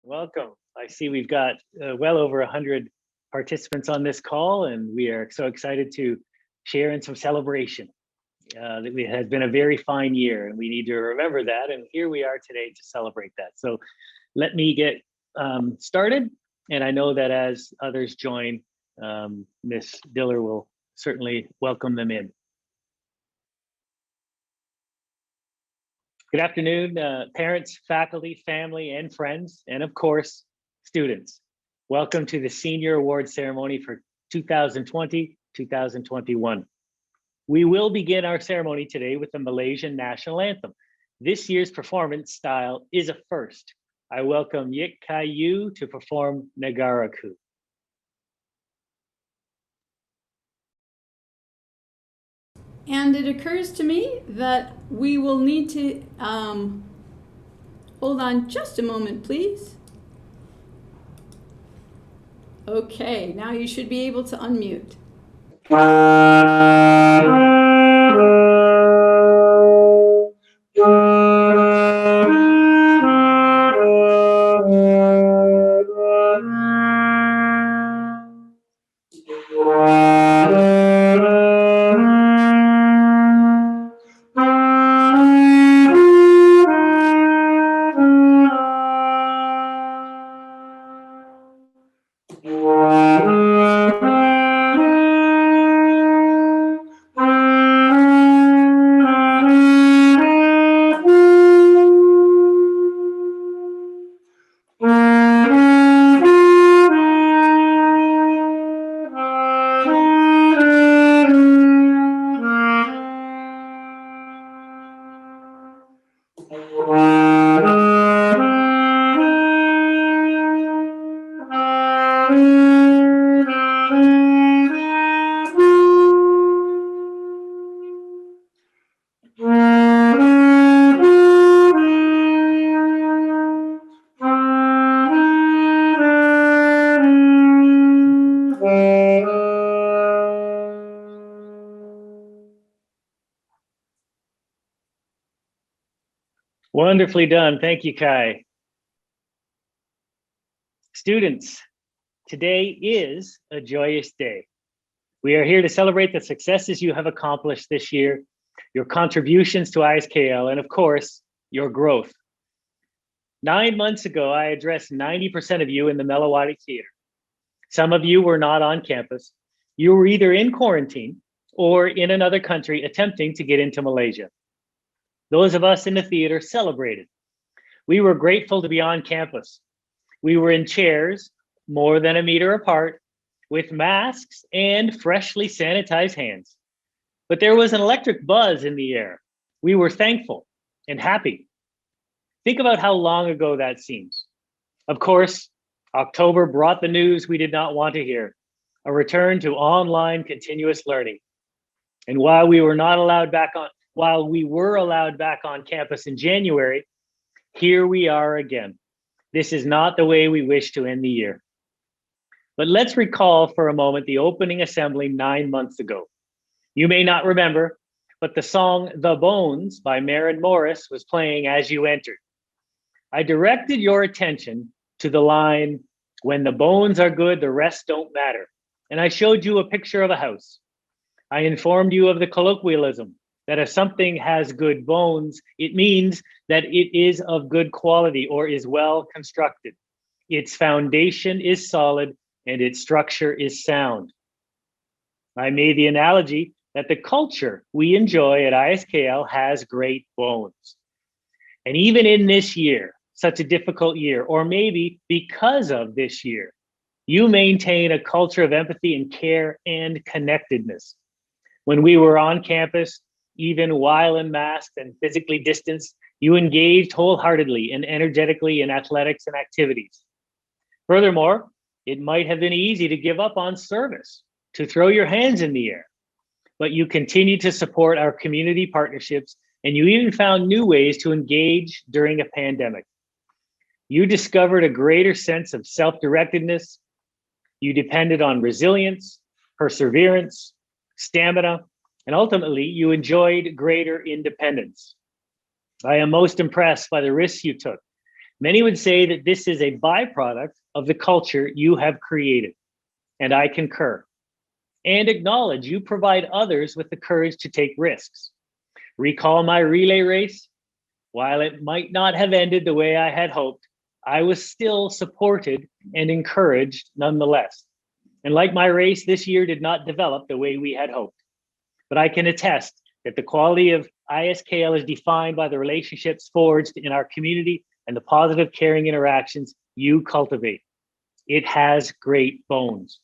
Welcome. I see we've got well over 100 participants on this call, and we are so excited to share in some celebration. It has been a very fine year, and we need to remember that. And here we are today to celebrate that. So let me get started. And I know that as others join, Ms. Diller will certainly welcome them in. Good afternoon, parents, faculty, family, and friends, and of course, students. Welcome to the Senior Award Ceremony for 2020-2021. We will begin our ceremony today with the Malaysian National Anthem. This year's performance style is a first. I welcome Yik Kai Yu to perform Negaraku. And it occurs to me that we will need to, hold on just a moment, please. Okay, now you should be able to unmute. Wonderfully done. Thank you, Kai. Students, today is a joyous day. We are here to celebrate the successes you have accomplished this year, your contributions to ISKL, and of course, your growth. 9 months ago, I addressed 90% of you in the Melawati Theater. Some of you were not on campus. You were either in quarantine or in another country attempting to get into Malaysia. Those of us in the theater celebrated. We were grateful to be on campus. We were in chairs more than a meter apart with masks and freshly sanitized hands. But there was an electric buzz in the air. We were thankful and happy. Think about how long ago that seems. Of course, October brought the news we did not want to hear, a return to online continuous learning. And while we were allowed back on campus in January, here we are again. This is not the way we wish to end the year. But let's recall for a moment the opening assembly 9 months ago. You may not remember, but the song The Bones by Maren Morris was playing as you entered. I directed your attention to the line, "When the bones are good, the rest don't matter." And I showed you a picture of a house. I informed you of the colloquialism that if something has good bones, it means that it is of good quality or is well constructed. Its foundation is solid and its structure is sound. I made the analogy that the culture we enjoy at ISKL has great bones. And even in this year, such a difficult year, or maybe because of this year, you maintain a culture of empathy and care and connectedness. When we were on campus, even while unmasked and physically distanced, you engaged wholeheartedly and energetically in athletics and activities. Furthermore, it might have been easy to give up on service, to throw your hands in the air, but you continue to support our community partnerships, and you even found new ways to engage during a pandemic. You discovered a greater sense of self-directedness. You depended on resilience, perseverance, stamina, and ultimately you enjoyed greater independence. I am most impressed by the risks you took, Many would say that this is a byproduct of the culture you have created, and I concur, and acknowledge you provide others with the courage to take risks. Recall my relay race. While it might not have ended the way I had hoped, I was still supported and encouraged nonetheless. And like my race, this year did not develop the way we had hoped. But I can attest that the quality of ISKL is defined by the relationships forged in our community and the positive, caring interactions you cultivate. It has great bones.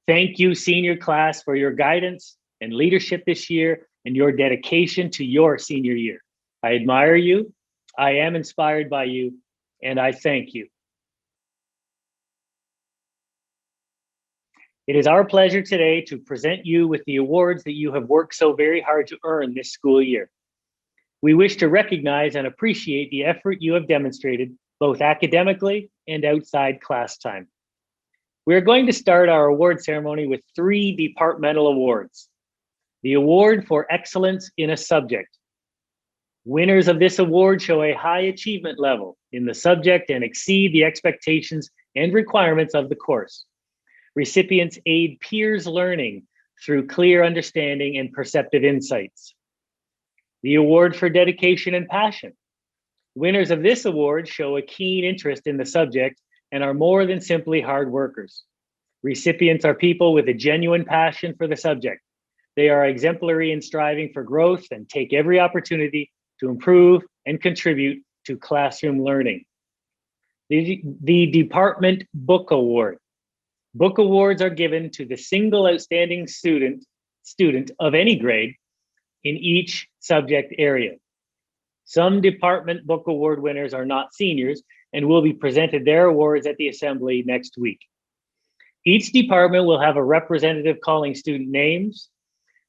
Thank you, senior class, for your guidance and leadership this year and your dedication to your senior year. I admire you, I am inspired by you, and I thank you. It is our pleasure today to present you with the awards that you have worked so very hard to earn this school year. We wish to recognize and appreciate the effort you have demonstrated, both academically and outside class time. We are going to start our award ceremony with 3 departmental awards. The Award for Excellence in a Subject. Winners of this award show a high achievement level in the subject and exceed the expectations and requirements of the course. Recipients aid peers' learning through clear understanding and perceptive insights. The Award for Dedication and Passion. Winners of this award show a keen interest in the subject and are more than simply hard workers. Recipients are people with a genuine passion for the subject. They are exemplary in striving for growth and take every opportunity to improve and contribute to classroom learning. The Department Book Award. Book awards are given to the single outstanding student of any grade in each subject area. Some department book award winners are not seniors and will be presented their awards at the assembly next week. Each department will have a representative calling student names.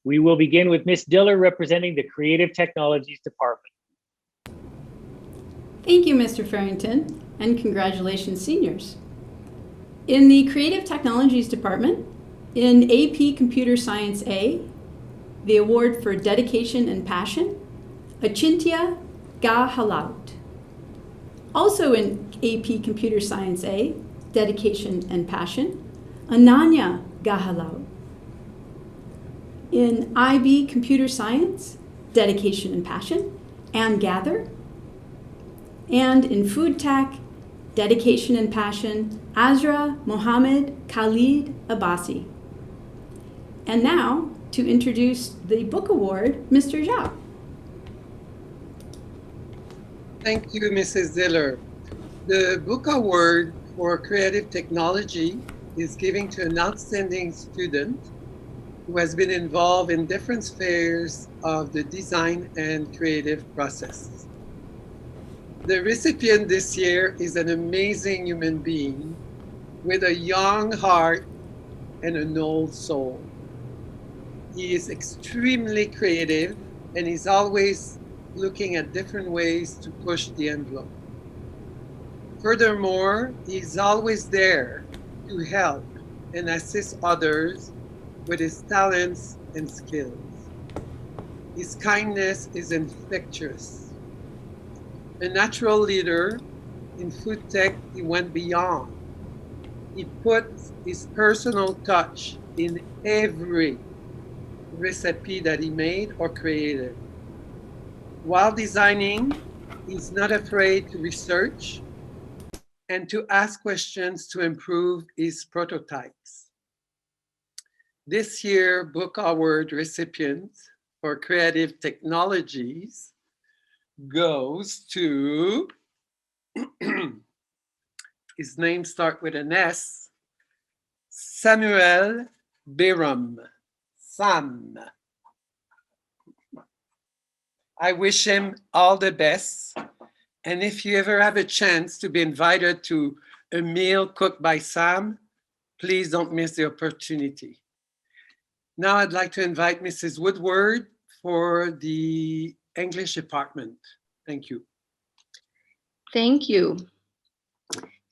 We will begin with Ms. Diller representing the Creative Technologies Department. Thank you, Mr. Farrington, and congratulations, seniors. In the Creative Technologies Department, in AP Computer Science A, the award for dedication and passion, Achintya Gahalaut. Also in AP Computer Science A, dedication and passion, Ananya Gahalaut. In IB Computer Science, dedication and passion, Ann Gather. And in Food Tech, dedication and passion, Azra Mohammed Khalid Abbasi. And now, to introduce the book award, Mr. Zhao. Thank you, Mrs. Diller. The book award for creative technology is given to an outstanding student who has been involved in different spheres of the design and creative process. The recipient this year is an amazing human being with a young heart and an old soul. He is extremely creative and is always looking at different ways to push the envelope. Furthermore, he's always there to help and assist others with his talents and skills. His kindness is infectious. A natural leader in food tech, he went beyond. He put his personal touch in every recipe that he made or created. While designing, he's not afraid to research and to ask questions to improve his prototypes. This year, Book Award recipient for Creative Technologies goes to, his name starts with an S, Samuel Biram. Sam. I wish him all the best. And if you ever have a chance to be invited to a meal cooked by Sam, please don't miss the opportunity. Now I'd like to invite Mrs. Woodward for the English department. Thank you. Thank you.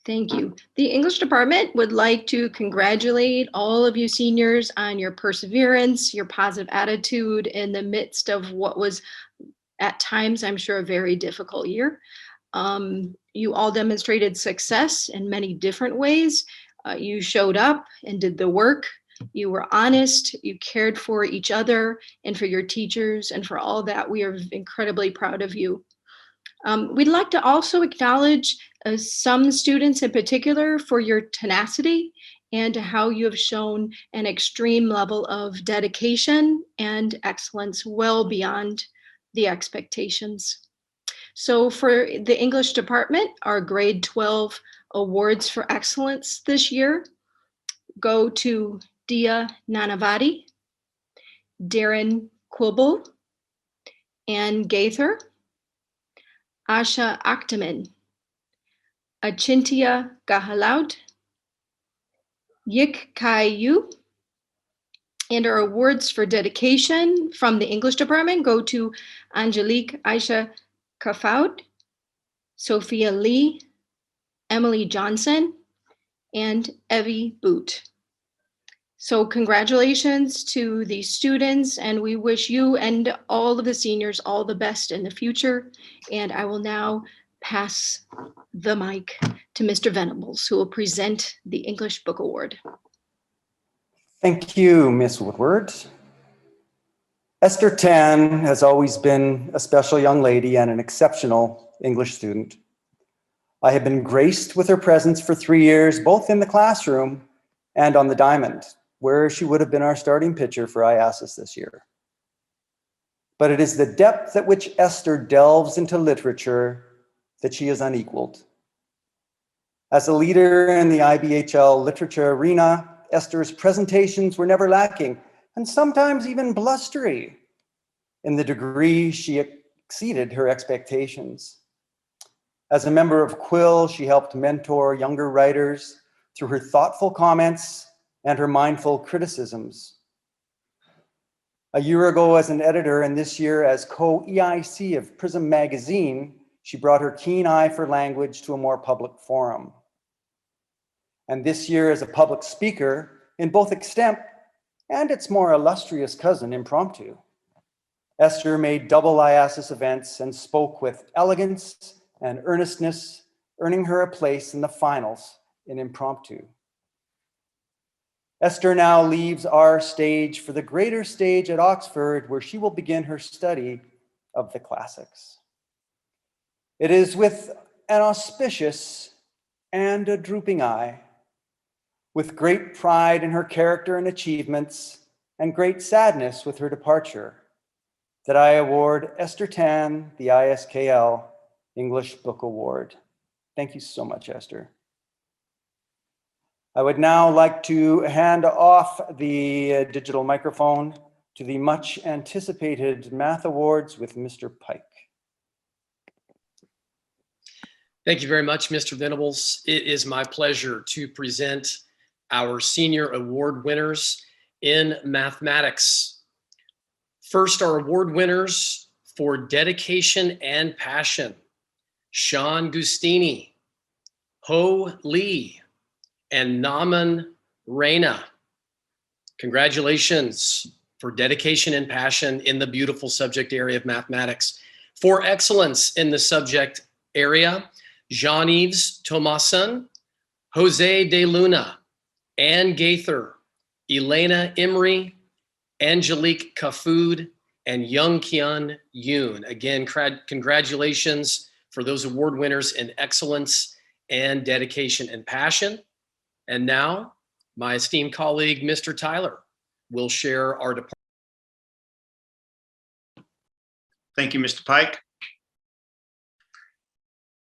Thank you. The English department would like to congratulate all of you seniors on your perseverance, your positive attitude in the midst of what was at times, I'm sure, a very difficult year. You all demonstrated success in many different ways. You showed up and did the work. You were honest, you cared for each other and for your teachers, and for all that, we are incredibly proud of you. We'd like to also acknowledge some students in particular for your tenacity and how you have shown an extreme level of dedication and excellence well beyond the expectations. So for the English department, our grade 12 awards for excellence this year go to Dia Nanavati, Darren Quibble, Ann Gaither, Asha Akhtaman, Achintia Gahalaut, Yik Kai Yu, and our awards for dedication from the English department go to Angelique Aisha Kafoud, Sophia Lee, Emily Johnson, and Evie Boot. So congratulations to the students, and we wish you and all of the seniors all the best in the future. And I will now pass the mic to Mr. Venables, who will present the English Book Award. Thank you, Ms. Woodward. Esther Tan has always been a special young lady and an exceptional English student. I have been graced with her presence for 3 years, both in the classroom and on the diamond, where she would have been our starting pitcher for IASIS this year. But it is the depth at which Esther delves into literature that she is unequaled. As a leader in the IBHL literature arena, Esther's presentations were never lacking, and sometimes even blustery, in the degree she exceeded her expectations. As a member of Quill, she helped mentor younger writers through her thoughtful comments and her mindful criticisms. A year ago as an editor, and this year as co-EIC of Prism magazine, she brought her keen eye for language to a more public forum. And this year as a public speaker in both Extemp and its more illustrious cousin, Impromptu, Esther made double IASIS events and spoke with elegance and earnestness, earning her a place in the finals in Impromptu. Esther now leaves our stage for the greater stage at Oxford, where she will begin her study of the classics. It is with an auspicious and a drooping eye, with great pride in her character and achievements, and great sadness with her departure, that I award Esther Tan the ISKL English Book Award. Thank you so much, Esther. I would now like to hand off the digital microphone to the much anticipated Math Awards with Mr. Pike. Thank you very much, Mr. Venables. It is my pleasure to present our senior award winners in mathematics. First, our award winners for dedication and passion: Sean Gustini, Ho Lee, and Naman Reina. Congratulations for dedication and passion in the beautiful subject area of mathematics. For excellence in the subject area, Jean-Yves Thomason, Jose de Luna, Ann Gaither, Elena Emery, Angelique Kafoud, and Young Kyun Yoon. Again, congratulations for those award winners in excellence and dedication and passion. And now, my esteemed colleague, Mr. Tyler, will share our department. Thank you, Mr. Pike.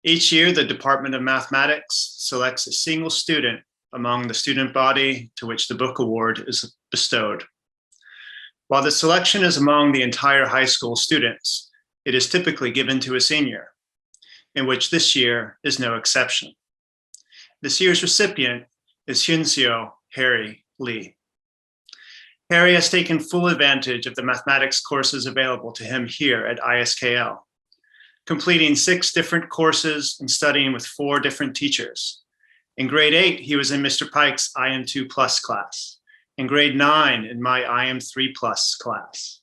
Each year, the Department of Mathematics selects a single student among the student body to which the book award is bestowed. While the selection is among the entire high school students, it is typically given to a senior, in which this year is no exception. This year's recipient is Hyunseo Harry Lee. Harry has taken full advantage of the mathematics courses available to him here at ISKL, completing 6 different courses and studying with 4 different teachers. In grade 8, he was in Mr. Pike's IM2 Plus class. In grade 9, in my IM3 Plus class,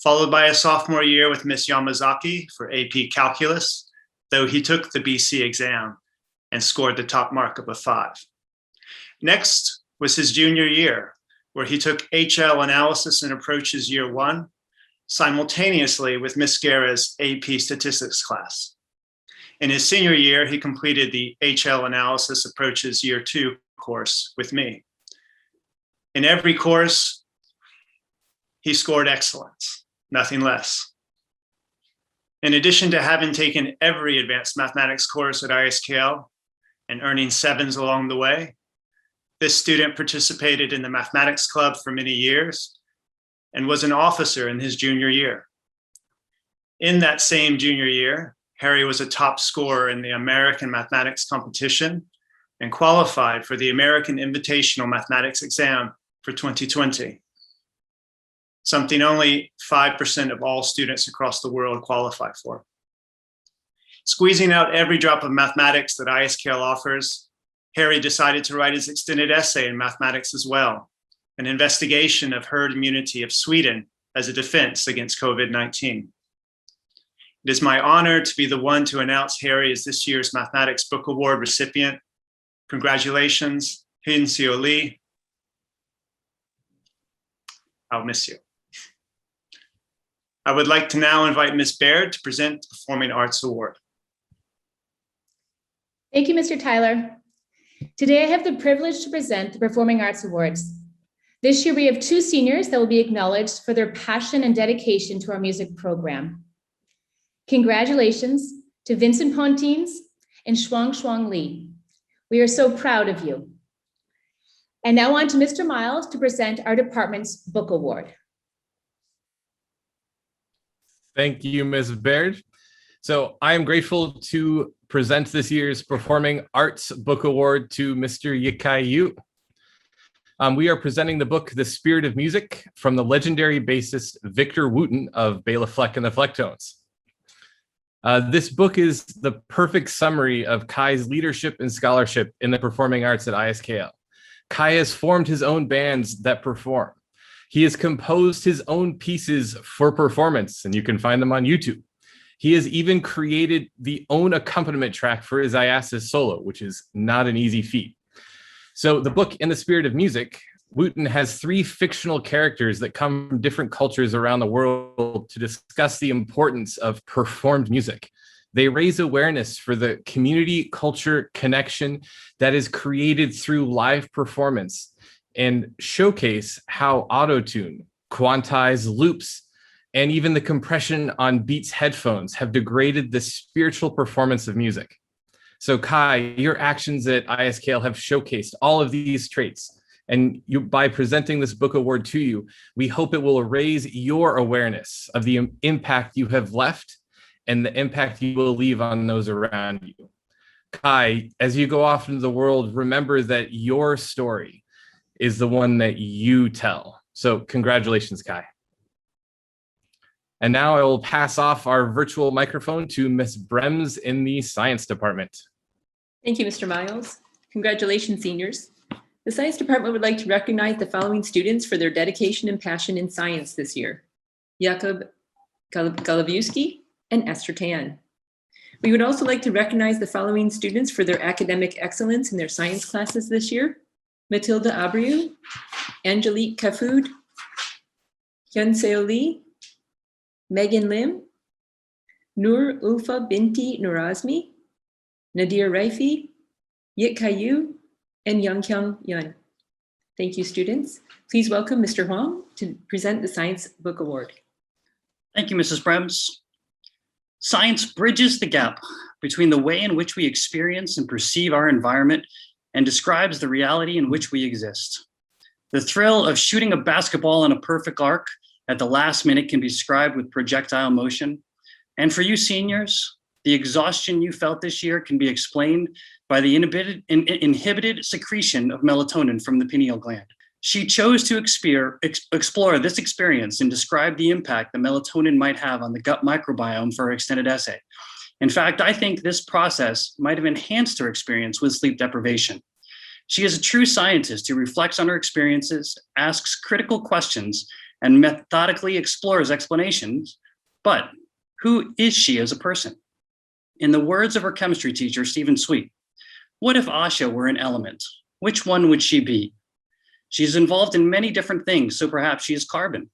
followed by a sophomore year with Miss Yamazaki for AP Calculus, though he took the BC exam and scored the top mark of a 5. Next was his junior year, where he took HL Analysis and Approaches Year 1, simultaneously with Miss Guerra's AP Statistics class. In his senior year, he completed the HL Analysis Approaches Year 2 course with me. In every course, he scored excellence, nothing less. In addition to having taken every advanced mathematics course at ISKL and earning 7s along the way, this student participated in the mathematics club for many years and was an officer in his junior year. In that same junior year, Harry was a top scorer in the American mathematics competition and qualified for the American Invitational Mathematics exam for 2020, something only 5% of all students across the world qualify for. Squeezing out every drop of mathematics that ISKL offers, Harry decided to write his extended essay in mathematics as well, an investigation of herd immunity of Sweden as a defense against COVID-19. It is my honor to be the one to announce Harry as this year's Mathematics Book Award recipient. Congratulations, Hin Seo Lee. I'll miss you. I would like to now invite Ms. Baird to present the Performing Arts Award. Thank you, Mr. Tyler. Today I have the privilege to present the Performing Arts Awards. This year we have 2 seniors that will be acknowledged for their passion and dedication to our music program. Congratulations to Vincent Pontines and Shuang Li. We are so proud of you. And now on to Mr. Miles to present our department's book award. Thank you, Ms. Baird. So I am grateful to present this year's Performing Arts Book Award to Mr. Yikai Yu. We are presenting the book, The Spirit of Music, from the legendary bassist Victor Wooten of Bela Fleck and the Flecktones. This book is the perfect summary of Kai's leadership and scholarship in the performing arts at ISKL. Kai has formed his own bands that perform. He has composed his own pieces for performance, and you can find them on YouTube. He has even created the own accompaniment track for his IASIS solo, which is not an easy feat. So the book, In the Spirit of Music, Wooten has 3 fictional characters that come from different cultures around the world to discuss the importance of performed music. They raise awareness for the community culture connection that is created through live performance and showcase how auto-tune, quantized loops, and even the compression on Beats headphones have degraded the spiritual performance of music. So Kai, your actions at ISKL have showcased all of these traits. And by presenting this book award to you, we hope it will raise your awareness of the impact you have left and the impact you will leave on those around you. Kai, as you go off into the world, remember that your story is the one that you tell. So congratulations, Kai. And now I will pass off our virtual microphone to Ms. Brems in the science department. Thank you, Mr. Miles. Congratulations, seniors. The science department would like to recognize the following students for their dedication and passion in science this year: Jakub Galaviewski and Esther Tan. We would also like to recognize the following students for their academic excellence in their science classes this year: Matilda Abreu, Angelique Kafoud, Hyunseo Lee, Megan Lim, Nur Ulfa Binti Nurazmi, Nadir Raifi, Yit Kayu, and Youngkyung Yun. Thank you, students. Please welcome Mr. Huang to present the Science Book Award. Thank you, Mrs. Brems. Science bridges the gap between the way in which we experience and perceive our environment and describes the reality in which we exist. The thrill of shooting a basketball in a perfect arc at the last minute can be described with projectile motion. And for you seniors, the exhaustion you felt this year can be explained by the inhibited secretion of melatonin from the pineal gland. She chose to explore this experience and describe the impact that melatonin might have on the gut microbiome for her extended essay. In fact, I think this process might have enhanced her experience with sleep deprivation. She is a true scientist who reflects on her experiences, asks critical questions, and methodically explores explanations. But who is she as a person? In the words of her chemistry teacher, Stephen Sweet, what if Asha were an element? Which one would she be? She's involved in many different things, so perhaps she is carbon.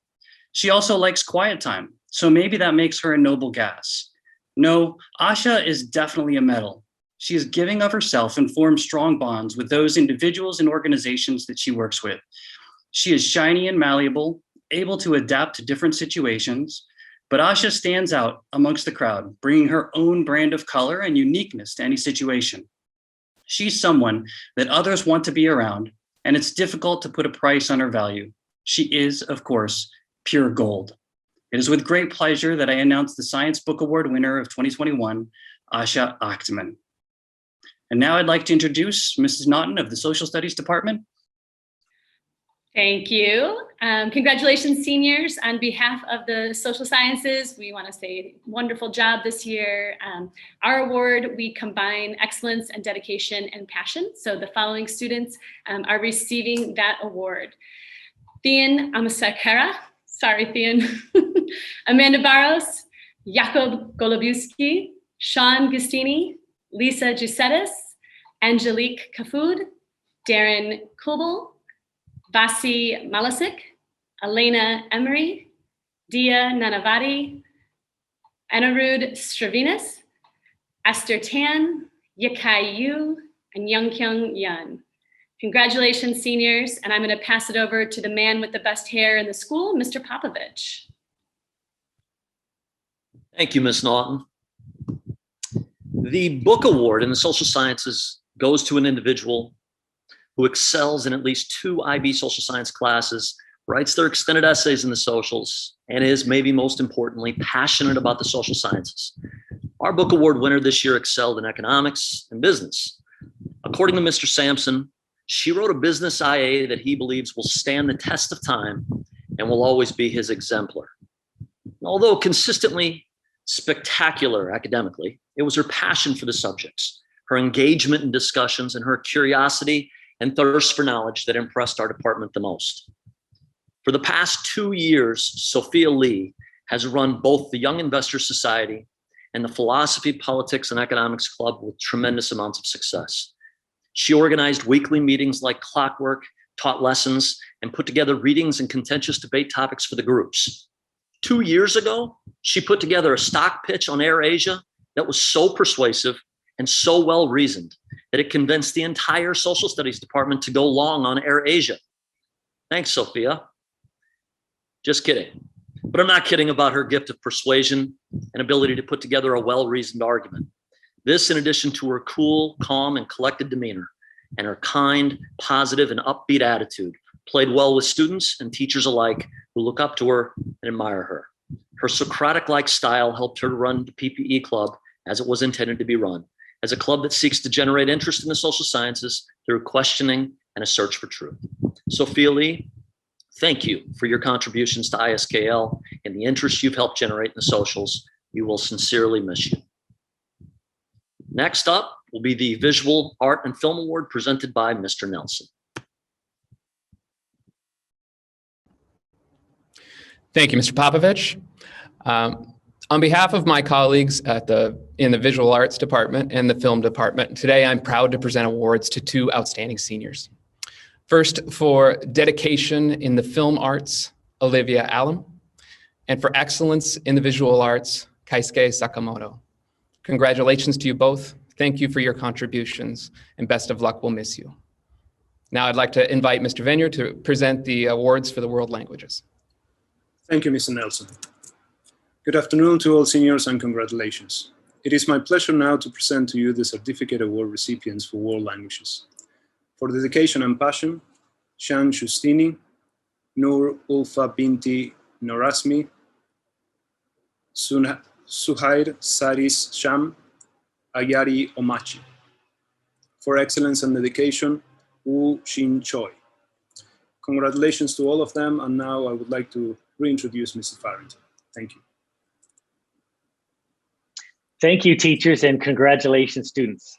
She also likes quiet time, so maybe that makes her a noble gas. No, Asha is definitely a metal. She is giving of herself and forms strong bonds with those individuals and organizations that she works with. She is shiny and malleable, able to adapt to different situations, but Asha stands out amongst the crowd, bringing her own brand of color and uniqueness to any situation. She's someone that others want to be around, and it's difficult to put a price on her value. She is, of course, pure gold. It is with great pleasure that I announce the Science Book Award winner of 2021, Asha Achtman. And now I'd like to introduce Mrs. Naughton of the Social Studies Department. Thank you. Congratulations, seniors. On behalf of the social sciences, we want to say wonderful job this year. Our award, we combine excellence and dedication and passion. So the following students are receiving that award. Thean Amasakara, sorry, Thean. Amanda Barros, Jakob Golubiewski, Sean Gustini, Lisa Gisettis, Angelique Kafud, Darren Kubel, Vasi Malasik, Elena Emery, Dia Nanavati, Anirudh Stravinas, Esther Tan, Yikai Yu, and Youngkyung Yun. Congratulations, seniors, and I'm going to pass it over to the man with the best hair in the school, Mr. Popovich. Thank you, Ms. Naughton. The book award in the social sciences goes to an individual who excels in at least 2 IB social science classes, writes their extended essays in the socials, and is, maybe most importantly, passionate about the social sciences. Our book award winner this year excelled in economics and business. According to Mr. Sampson, she wrote a business IA that he believes will stand the test of time and will always be his exemplar. Although consistently spectacular academically, it was her passion for the subjects, her engagement in discussions, and her curiosity and thirst for knowledge that impressed our department the most. For the past 2 years, Sophia Lee has run both the Young Investors Society and the Philosophy, Politics, and Economics Club with tremendous amounts of success. She organized weekly meetings like clockwork, taught lessons, and put together readings and contentious debate topics for the groups. 2 years ago, she put together a stock pitch on AirAsia that was so persuasive and so well reasoned that it convinced the entire social studies department to go long on AirAsia. Thanks, Sophia. Just kidding. But I'm not kidding about her gift of persuasion and ability to put together a well-reasoned argument. This, in addition to her cool, calm, and collected demeanor, and her kind, positive, and upbeat attitude, played well with students and teachers alike who look up to her and admire her. Her Socratic-like style helped her to run the PPE Club as it was intended to be run, as a club that seeks to generate interest in the social sciences through questioning and a search for truth. Sophia Lee, thank you for your contributions to ISKL and the interest you've helped generate in the socials. We will sincerely miss you. Next up will be the Visual Art and Film Award presented by Mr. Nelson. Thank you, Mr. Popovich. On behalf of my colleagues in the Visual Arts Department and the Film Department, today I'm proud to present awards to 2 outstanding seniors. First, for dedication in the film arts, Olivia Allen, and for excellence in the visual arts, Kaisuke Sakamoto. Congratulations to you both. Thank you for your contributions, and best of luck. We'll miss you. Now I'd like to invite Mr. Vineyard to present the awards for the world languages. Thank you, Mr. Nelson. Good afternoon to all seniors and congratulations. It is my pleasure now to present to you the Certificate Award recipients for world languages. For dedication and passion, Shan Shustini, Nur Ulfa Binti Norasmi, Suhair Saris Sham, Ayari Omachi. For excellence and dedication, Wu Xin Choi. Congratulations to all of them, and now I would like to reintroduce Mrs. Farrington. Thank you. Thank you, teachers, and congratulations, students.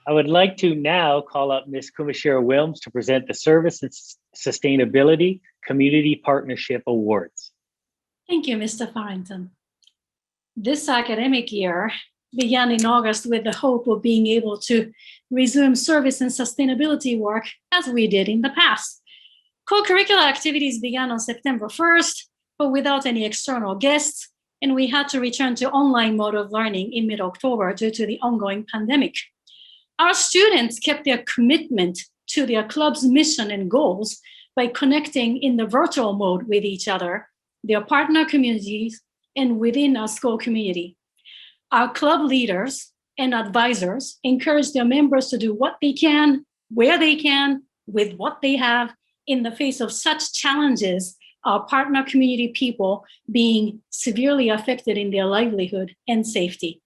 I would like to now call up Ms. Kumashira Wilms to present the Service and Sustainability Community Partnership Awards. Thank you, Mr. Farrington. This academic year, began in August with the hope of being able to resume service and sustainability work as we did in the past. Co-curricular activities began on September 1st, but without any external guests, and we had to return to online mode of learning in mid-October due to the ongoing pandemic. Our students kept their commitment to their club's mission and goals by connecting in the virtual mode with each other, their partner communities, and within our school community. Our club leaders and advisors encourage their members to do what they can, where they can, with what they have in the face of such challenges, our partner community people being severely affected in their livelihood and safety.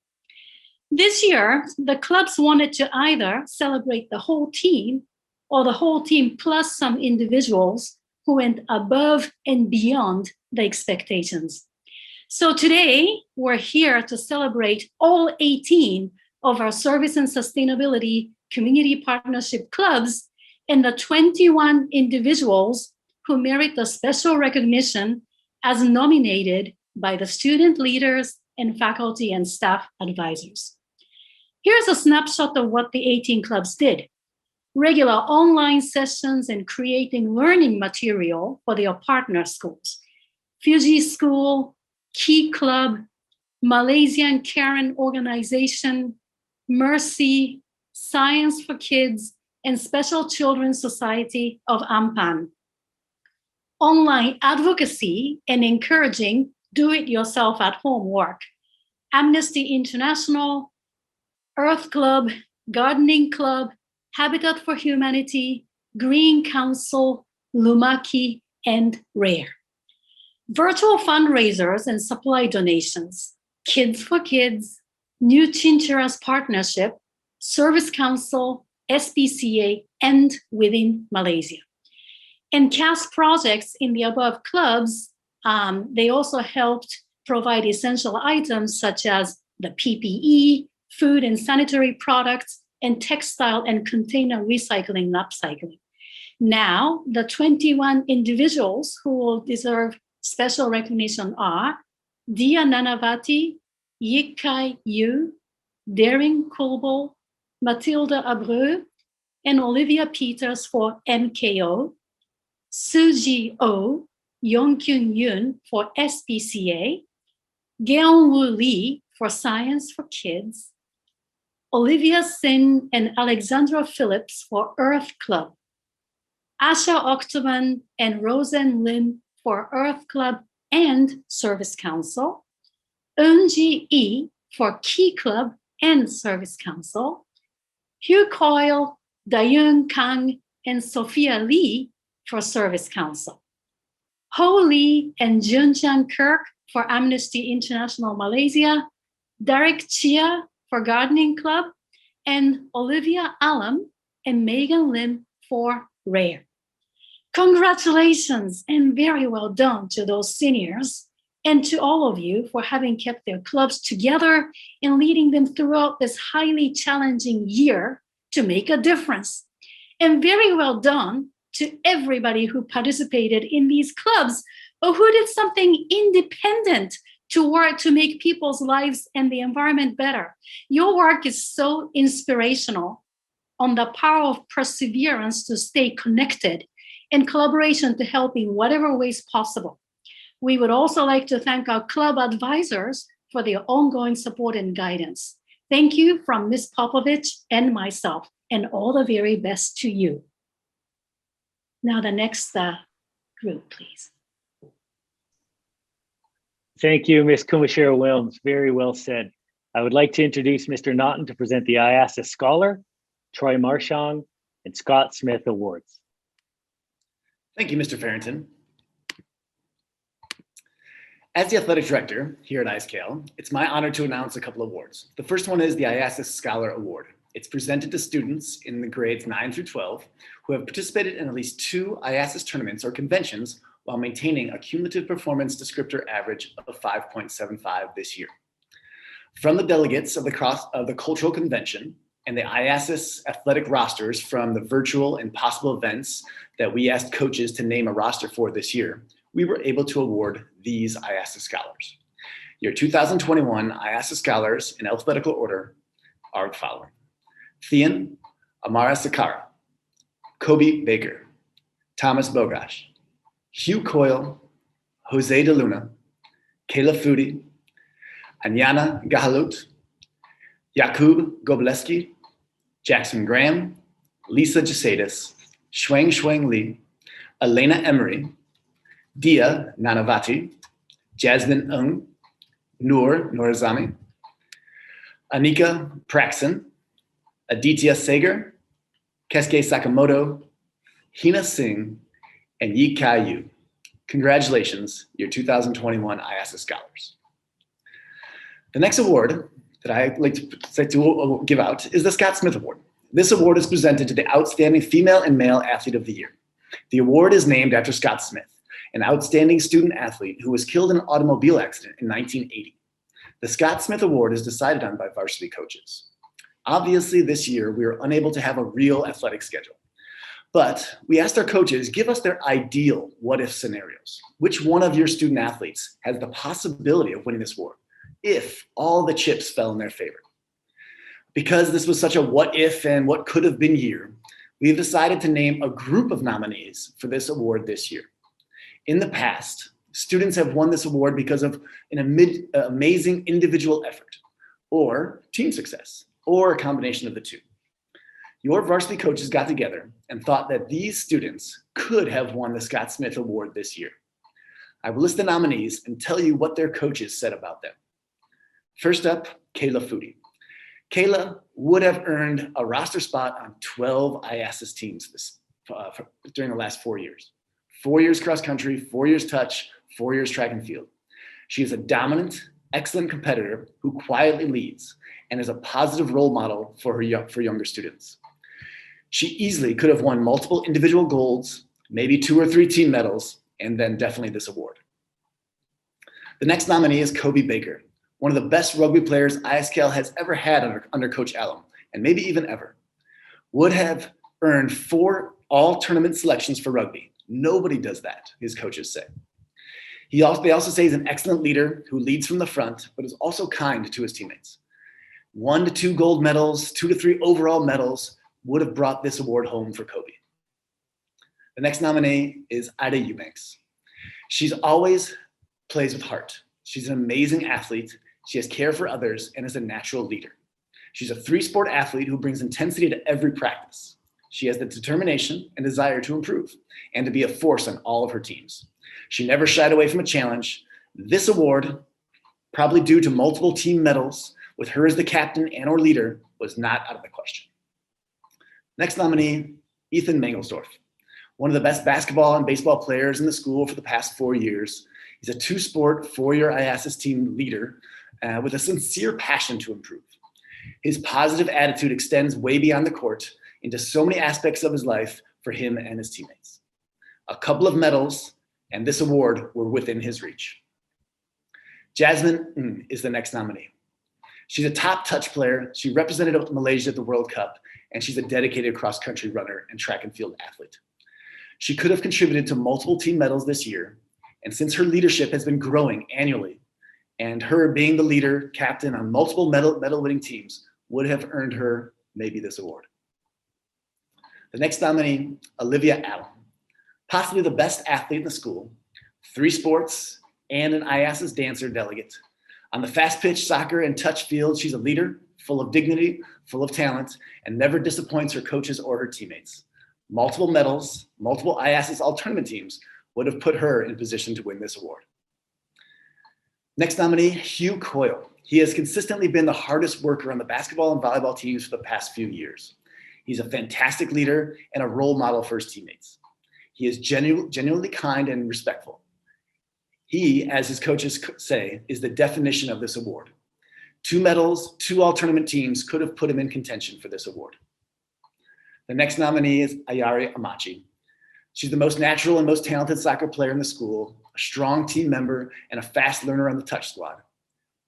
This year, the clubs wanted to either celebrate the whole team or the whole team plus some individuals who went above and beyond the expectations. So today, we're here to celebrate all 18 of our service and sustainability community partnership clubs and the 21 individuals who merit the special recognition as nominated by the student leaders and faculty and staff advisors. Here's a snapshot of what the 18 clubs did. Regular online sessions and creating learning material for their partner schools. Fuji School, Key Club, Malaysian Karen Organization, Mercy, Science for Kids, and Special Children's Society of Ampan. Online advocacy and encouraging do-it-yourself at home work. Amnesty International, Earth Club, Gardening Club, Habitat for Humanity, Green Council, Lumaki, and RARE. Virtual fundraisers and supply donations, Kids for Kids, New Chinchorras Partnership, Service Council, SPCA, and within Malaysia. And CAS projects in the above clubs, they also helped provide essential items such as the PPE, food and sanitary products, and textile and container recycling and upcycling. Now, the 21 individuals who will deserve special recognition are Dia Nanavati, Yikai Yu, Daring Kulbo, Matilda Abreu, and Olivia Peters for MKO, Suji O, Yongkyun Yoon for SPCA, Geonwoo Lee for Science for Kids, Olivia Sin and Alexandra Phillips for Earth Club, Asha Octoman and Rosen Lim for Earth Club and Service Council, Eunji E for Key Club and Service Council, Hugh Coyle, Dayun Kang, and Sophia Lee for Service Council, Ho Lee and Junjian Kirk for Amnesty International Malaysia, Derek Chia for Gardening Club, and Olivia Allam and Megan Lim for RARE. Congratulations and very well done to those seniors and to all of you for having kept their clubs together and leading them throughout this highly challenging year to make a difference. And very well done to everybody who participated in these clubs or who did something independent to work to make people's lives and the environment better. Your work is so inspirational on the power of perseverance to stay connected and collaboration to help in whatever ways possible. We would also like to thank our club advisors for their ongoing support and guidance. Thank you from Ms. Popovich and myself, and all the very best to you. Now the next group, please. Thank you, Ms. Kumashira Wilms. Very well said. I would like to introduce Mr. Naughton to present the IASA Scholar, Troy Marshong, and Scott Smith Awards. Thank you, Mr. Farrington. As the athletic director here at ISKL, it's my honor to announce a couple of awards. The first one is the IASA Scholar Award. It's presented to students in the grades 9 through 12 who have participated in at least 2 IASAS tournaments or conventions while maintaining a cumulative performance descriptor average of 5.75 this year. From the delegates of the Cultural Convention and the IASAS athletic rosters from the virtual and possible events that we asked coaches to name a roster for this year, we were able to award these IASAS scholars. Your 2021 IASA scholars in alphabetical order are the following: Thean Amara Sakara, Kobe Baker, Thomas Bogash, Hugh Coyle, Jose de Luna, Kayla Foodie, Anyana Gahalut, Jakub Gobleski, Jackson Graham, Lisa Jasadis, Shuang Li, Elena Emery, Dia Nanavati, Jasmine Ng, Noor Norazami, Anika Praxon, Aditya Sager, Kesuke Sakamoto, Hina Singh, and Yi Kai Yu. Congratulations, your 2021 IASA scholars. The next award that I like to give out is the Scott Smith Award. This award is presented to the outstanding female and male athlete of the year. The award is named after Scott Smith, an outstanding student athlete who was killed in an automobile accident in 1980. The Scott Smith Award is decided on by varsity coaches. Obviously, this year, we were unable to have a real athletic schedule. But we asked our coaches, give us their ideal what-if scenarios. Which one of your student athletes has the possibility of winning this award if all the chips fell in their favor? Because this was such a what-if and what could have been year, we've decided to name a group of nominees for this award this year. In the past, students have won this award because of an amazing individual effort, or team success, or a combination of the two. Your varsity coaches got together and thought that these students could have won the Scott Smith Award this year. I will list the nominees and tell you what their coaches said about them. First up, Kayla Foodie. Kayla would have earned a roster spot on 12 IASIS teams during the last 4 years. 4 years cross country, 4 years touch, 4 years track and field. She is a dominant, excellent competitor who quietly leads and is a positive role model for younger students. She easily could have won multiple individual golds, maybe 2 or 3 team medals, and then definitely this award. The next nominee is Kobe Baker, one of the best rugby players ISKL has ever had under Coach Allen, and maybe even ever. Would have earned 4 all-tournament selections for rugby. Nobody does that, his coaches say. They also say he's an excellent leader who leads from the front, but is also kind to his teammates. 1 to 2 gold medals, 2 to 3 overall medals would have brought this award home for Kobe. The next nominee is Ida Eubanks. She's always plays with heart. She's an amazing athlete. She has care for others and is a natural leader. She's a 3-sport athlete who brings intensity to every practice. She has the determination and desire to improve and to be a force on all of her teams. She never shied away from a challenge. This award, probably due to multiple team medals, with her as the captain and or leader, was not out of the question. Next nominee, Ethan Mangelsdorf, one of the best basketball and baseball players in the school for the past 4 years. He's a 2-sport, 4-year IASIS team leader with a sincere passion to improve. His positive attitude extends way beyond the court into so many aspects of his life for him and his teammates. A couple of medals and this award were within his reach. Jasmine Ng is the next nominee. She's a top touch player. She represented Malaysia at the World Cup, and she's a dedicated cross-country runner and track and field athlete. She could have contributed to multiple team medals this year, and since her leadership has been growing annually, and her being the leader, captain on multiple medal-winning teams would have earned her maybe this award. The next nominee, Olivia Allen, possibly the best athlete in the school, 3 sports, and an IASIS dancer delegate. On the fast pitch, soccer, and touch field, she's a leader, full of dignity, full of talent, and never disappoints her coaches or her teammates. Multiple medals, multiple IASIS all-tournament teams would have put her in position to win this award. Next nominee, Hugh Coyle. He has consistently been the hardest worker on the basketball and volleyball teams for the past few years. He's a fantastic leader and a role model for his teammates. He is genuinely kind and respectful. He, as his coaches say, is the definition of this award. 2 medals, 2 all-tournament teams could have put him in contention for this award. The next nominee is Ayari Amachi. She's the most natural and most talented soccer player in the school, a strong team member, and a fast learner on the touch squad.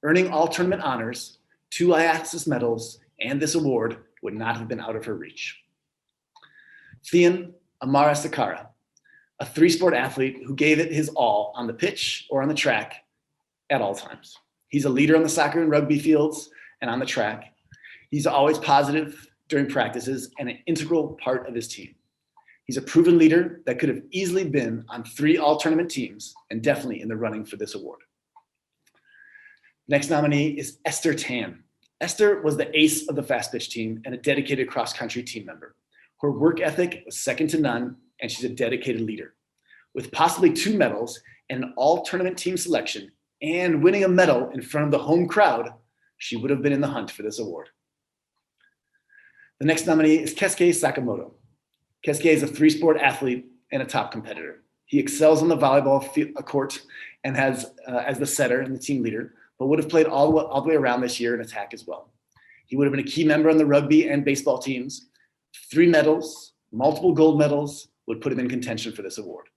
Earning all-tournament honors, 2 IASIS medals, and this award would not have been out of her reach. Thean Amara Sakara, a 3-sport athlete who gave it his all on the pitch or on the track at all times. He's a leader on the soccer and rugby fields and on the track. He's always positive during practices and an integral part of his team. He's a proven leader that could have easily been on 3 all-tournament teams and definitely in the running for this award. Next nominee is Esther Tan. Esther was the ace of the fast pitch team and a dedicated cross-country team member. Her work ethic was second to none, and she's a dedicated leader. With possibly 2 medals and an all-tournament team selection and winning a medal in front of the home crowd, she would have been in the hunt for this award. The next nominee is Keisuke Sakamoto. Keisuke is a 3-sport athlete and a top competitor. He excels on the volleyball court and has, as the setter and the team leader, but would have played all the way around this year in attack as well. He would have been a key member on the rugby and baseball teams. 3 medals, multiple gold medals would put him in contention for this award.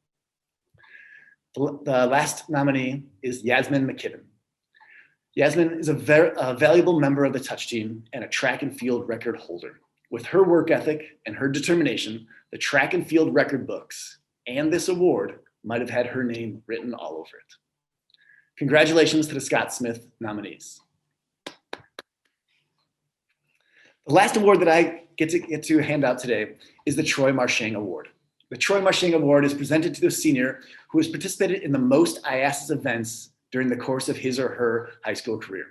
The last nominee is Yasmin McKibben. Yasmin is a valuable member of the touch team and a track and field record holder. With her work ethic and her determination, the track and field record books and this award might have had her name written all over it. Congratulations to the Scott Smith nominees. The last award that I get to hand out today is the Troy Marchang Award. The Troy Marchang Award is presented to the senior who has participated in the most IASIS events during the course of his or her high school career.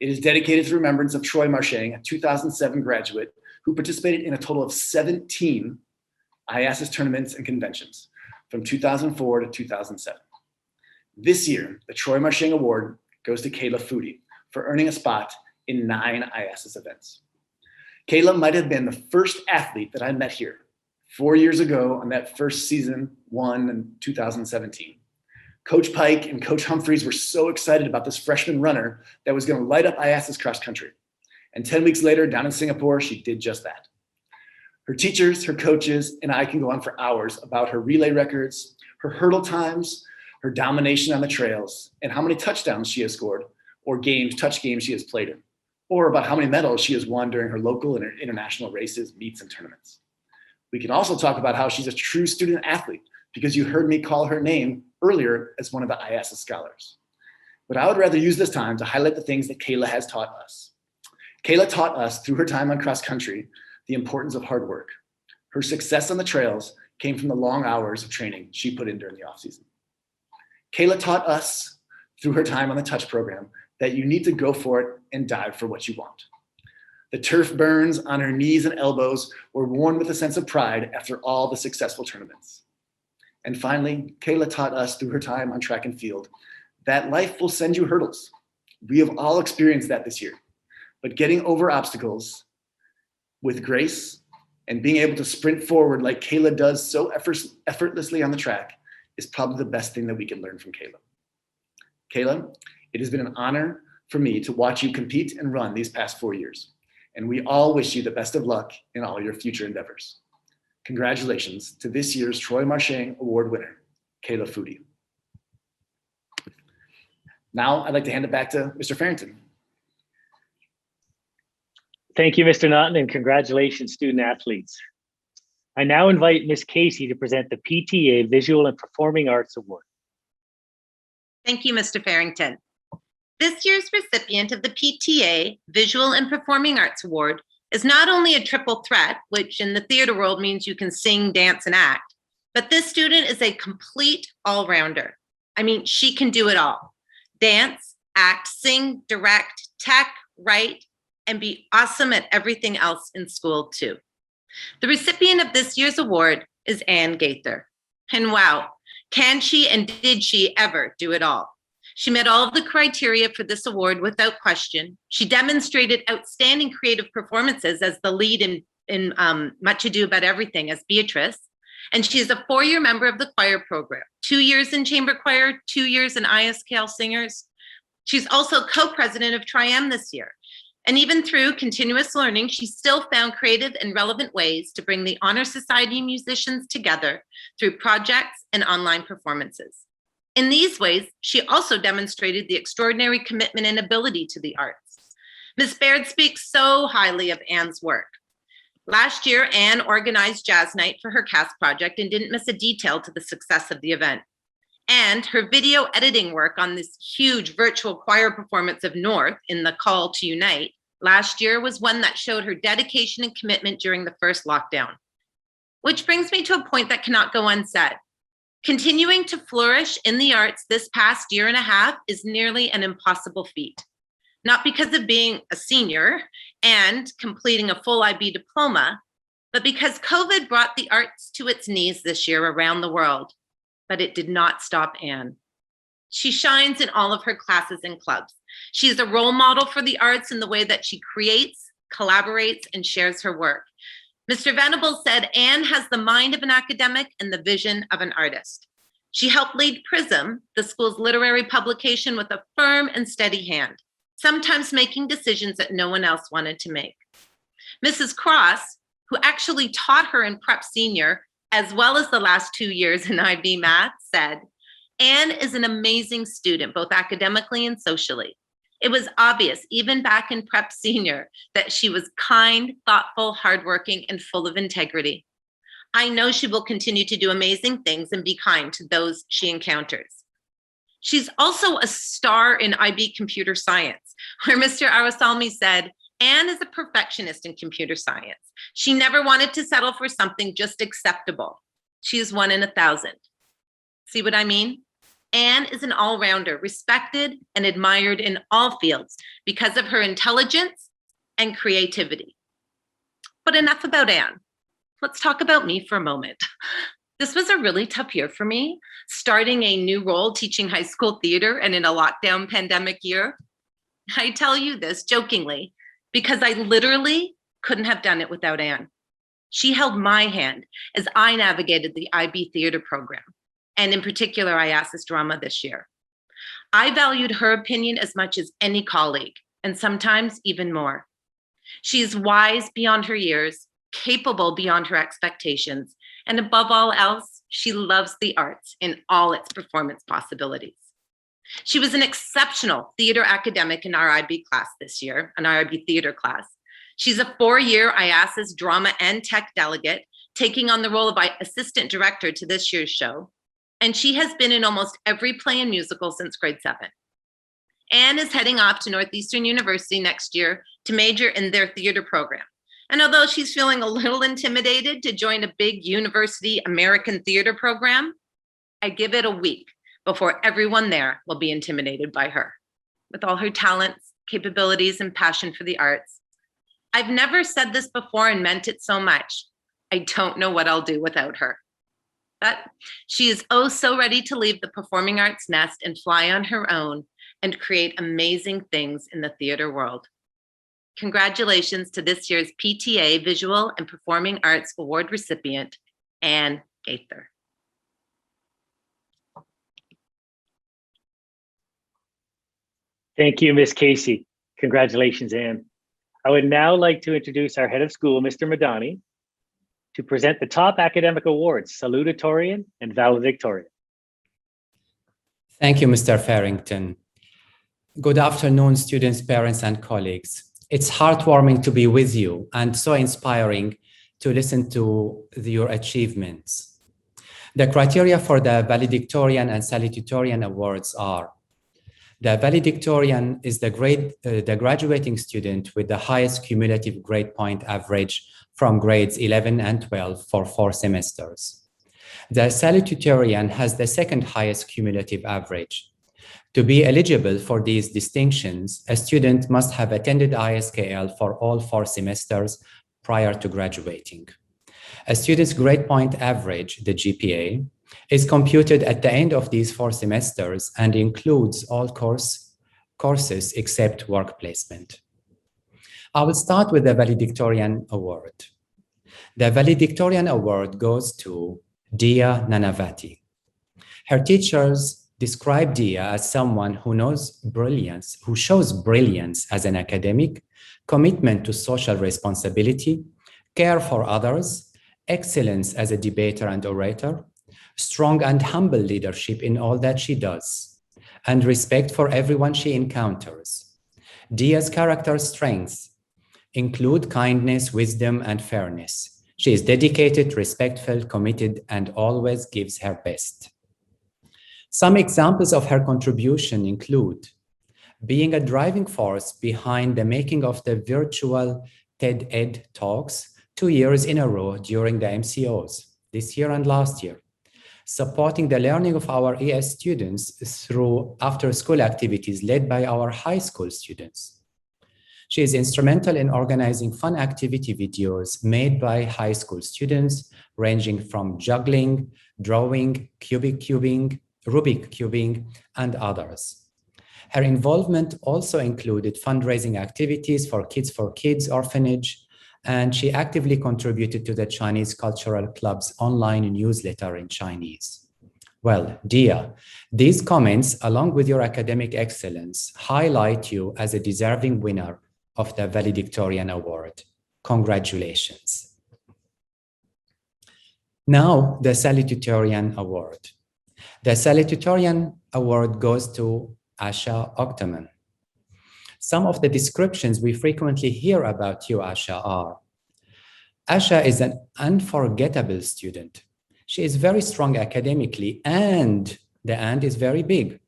It is dedicated to remembrance of Troy Marchang, a 2007 graduate who participated in a total of 17 IASIS tournaments and conventions from 2004 to 2007. This year, the Troy Marchang Award goes to Kayla Foodie for earning a spot in 9 IASIS events. Kayla might have been the first athlete that I met here 4 years ago on that first season 1 in 2017. Coach Pike and Coach Humphreys were so excited about this freshman runner that was going to light up IASIS cross country. And 10 weeks later, down in Singapore, she did just that. Her teachers, her coaches, and I can go on for hours about her relay records, her hurdle times, her domination on the trails, and how many touchdowns she has scored, or touch games she has played in, or about how many medals she has won during her local and international races, meets, and tournaments. We can also talk about how she's a true student athlete, because you heard me call her name earlier as one of the IASIS scholars. But I would rather use this time to highlight the things that Kayla has taught us. Kayla taught us through her time on cross country the importance of hard work. Her success on the trails came from the long hours of training she put in during the off season. Kayla taught us through her time on the touch program that you need to go for it and dive for what you want. The turf burns on her knees and elbows were worn with a sense of pride after all the successful tournaments. And finally, Kayla taught us through her time on track and field that life will send you hurdles. We have all experienced that this year, but getting over obstacles with grace and being able to sprint forward like Kayla does so effortlessly on the track is probably the best thing that we can learn from Kayla. Kayla, it has been an honor for me to watch you compete and run these past 4 years, and we all wish you the best of luck in all your future endeavors. Congratulations to this year's Troy Marchang Award winner, Kayla Foodie. Now I'd like to hand it back to Mr. Farrington. Thank you, Mr. Naughton, and congratulations, student athletes. I now invite Ms. Casey to present the PTA Visual and Performing Arts Award. Thank you, Mr. Farrington. This year's recipient of the PTA Visual and Performing Arts Award is not only a triple threat, which in the theater world means you can sing, dance, and act, but this student is a complete all-rounder. I mean, she can do it all. Dance, act, sing, direct, tech, write, and be awesome at everything else in school too. The recipient of this year's award is Ann Gaither. And wow, can she and did she ever do it all? She met all of the criteria for this award without question. She demonstrated outstanding creative performances as the lead in Much Ado About Everything as Beatrice. And she is a 4-year member of the choir program, 2 years in chamber choir, 2 years in ISKL singers. She's also co-president of Tri-M this year. And even through continuous learning, she still found creative and relevant ways to bring the Honor Society musicians together through projects and online performances. In these ways, she also demonstrated the extraordinary commitment and ability to the arts. Ms. Baird speaks so highly of Ann's work. Last year, Ann organized Jazz Night for her cast project and didn't miss a detail to the success of the event. And her video editing work on this huge virtual choir performance of North in the Call to Unite last year was one that showed her dedication and commitment during the first lockdown. Which brings me to a point that cannot go unsaid. Continuing to flourish in the arts this past year and a half is nearly an impossible feat. Not because of being a senior and completing a full IB diploma, but because COVID brought the arts to its knees this year around the world. But it did not stop Anne. She shines in all of her classes and clubs. She is a role model for the arts in the way that she creates, collaborates, and shares her work. Mr. Venables said Anne has the mind of an academic and the vision of an artist. She helped lead PRISM, the school's literary publication, with a firm and steady hand, sometimes making decisions that no one else wanted to make. Mrs. Cross, who actually taught her in Prep Senior, as well as the last 2 years in IB Math, said, Anne is an amazing student, both academically and socially. It was obvious, even back in Prep Senior, that she was kind, thoughtful, hardworking, and full of integrity. I know she will continue to do amazing things and be kind to those she encounters. She's also a star in IB Computer Science, where Mr. Arasalmi said, Anne is a perfectionist in computer science. She never wanted to settle for something just acceptable. She is 1 in 1,000. See what I mean? Anne is an all-rounder, respected and admired in all fields because of her intelligence and creativity. But enough about Anne. Let's talk about me for a moment. This was a really tough year for me, starting a new role teaching high school theater and in a lockdown pandemic year. I tell you this jokingly because I literally couldn't have done it without Anne. She held my hand as I navigated the IB theater program, and in particular, IASIS drama this year. I valued her opinion as much as any colleague, and sometimes even more. She is wise beyond her years, capable beyond her expectations, and above all else, she loves the arts in all its performance possibilities. She was an exceptional theater academic in our IB class this year, an IB theater class. She's a 4-year IASIS drama and tech delegate, taking on the role of assistant director to this year's show. And she has been in almost every play and musical since grade 7. Anne is heading off to Northeastern University next year to major in their theater program. And although she's feeling a little intimidated to join a big university American theater program, I give it a week before everyone there will be intimidated by her. With all her talents, capabilities, and passion for the arts. I've never said this before and meant it so much. I don't know what I'll do without her. But she is oh so ready to leave the performing arts nest and fly on her own and create amazing things in the theater world. Congratulations to this year's PTA Visual and Performing Arts Award recipient, Anne Gaither. Thank you, Ms. Casey. Congratulations, Anne. I would now like to introduce our head of school, Mr. Madani, to present the top academic awards, salutatorian and valedictorian. Thank you, Mr. Farrington. Good afternoon, students, parents, and colleagues. It's heartwarming to be with you and so inspiring to listen to your achievements. The criteria for the valedictorian and salutatorian awards are: the valedictorian is the graduating student with the highest cumulative grade point average from grades 11 and 12 for 4 semesters. The salutatorian has the second highest cumulative average. To be eligible for these distinctions, a student must have attended ISKL for all 4 semesters prior to graduating. A student's grade point average, the GPA, is computed at the end of these 4 semesters and includes all courses except work placement. I will start with the valedictorian award. The valedictorian award goes to Dia Nanavati. Her teachers describe Dia as someone who shows brilliance as an academic, commitment to social responsibility, care for others, excellence as a debater and orator, strong and humble leadership in all that she does, and respect for everyone she encounters. Dia's character strengths include kindness, wisdom, and fairness. She is dedicated, respectful, committed, and always gives her best. Some examples of her contribution include being a driving force behind the making of the virtual TED Ed talks 2 years in a row during the MCOs, this year and last year, supporting the learning of our ES students through after-school activities led by our high school students. She is instrumental in organizing fun activity videos made by high school students, ranging from juggling, drawing, Rubik cubing, and others. Her involvement also included fundraising activities for Kids orphanage, and she actively contributed to the Chinese Cultural Club's online newsletter in Chinese. Well, Dia, these comments, along with your academic excellence, highlight you as a deserving winner of the Valedictorian Award. Congratulations. Now, the Salutatorian Award. The Salutatorian Award goes to Asha Oktaman. Some of the descriptions we frequently hear about you, Asha, are: Asha is an unforgettable student. She is very strong academically, and the and is very big.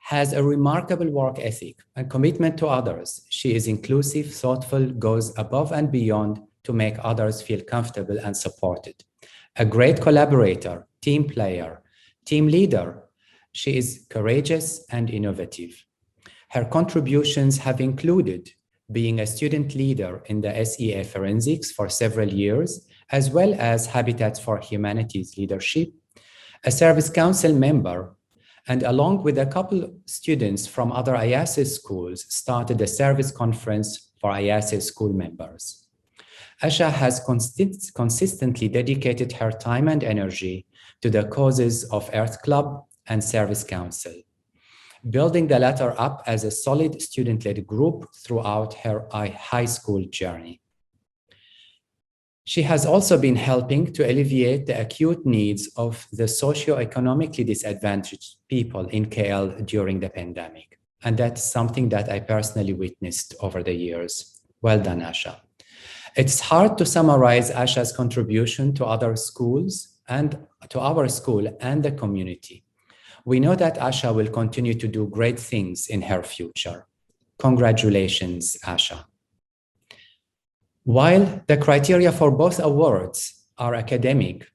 Has a remarkable work ethic and commitment to others. She is inclusive, thoughtful, goes above and beyond to make others feel comfortable and supported. A great collaborator, team player, team leader. She is courageous and innovative. Her contributions have included being a student leader in the SEA Forensics for several years, as well as Habitat for Humanity's leadership, a service council member, and along with a couple students from other IASIS schools, started a service conference for IASIS school members. Asha has consistently dedicated her time and energy to the causes of Earth Club and Service Council, building the latter up as a solid student-led group throughout her high school journey. She has also been helping to alleviate the acute needs of the socioeconomically disadvantaged people in KL during the pandemic. And that's something that I personally witnessed over the years. Well done, Asha. It's hard to summarize Asha's contribution to other schools and to our school and the community. We know that Asha will continue to do great things in her future. Congratulations, Asha. While the criteria for both awards are academic,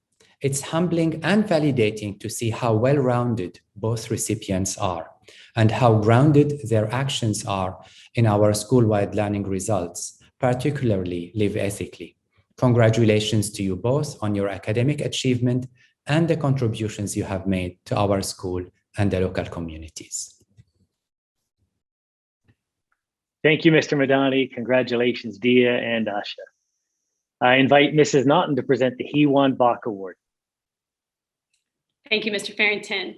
it's humbling and validating to see how well-rounded both recipients are and how grounded their actions are in our school-wide learning results, particularly Live Ethically. Congratulations to you both on your academic achievement and the contributions you have made to our school and the local communities. Thank you, Mr. Madani. Congratulations, Dia and Asha. I invite Mrs. Naughton to present the Hewan Bach Award. Thank you, Mr. Farrington.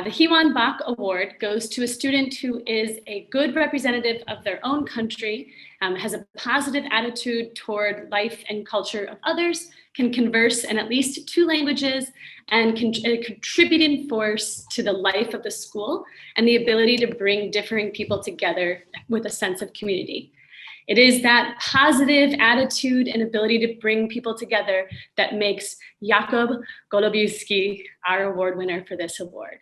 The Hewan Bach Award goes to a student who is a good representative of their own country, has a positive attitude toward life and culture of others, can converse in at least 2 languages, and can a contributing force to the life of the school and the ability to bring differing people together with a sense of community. It is that positive attitude and ability to bring people together that makes Jakub Golubiewski our award winner for this award.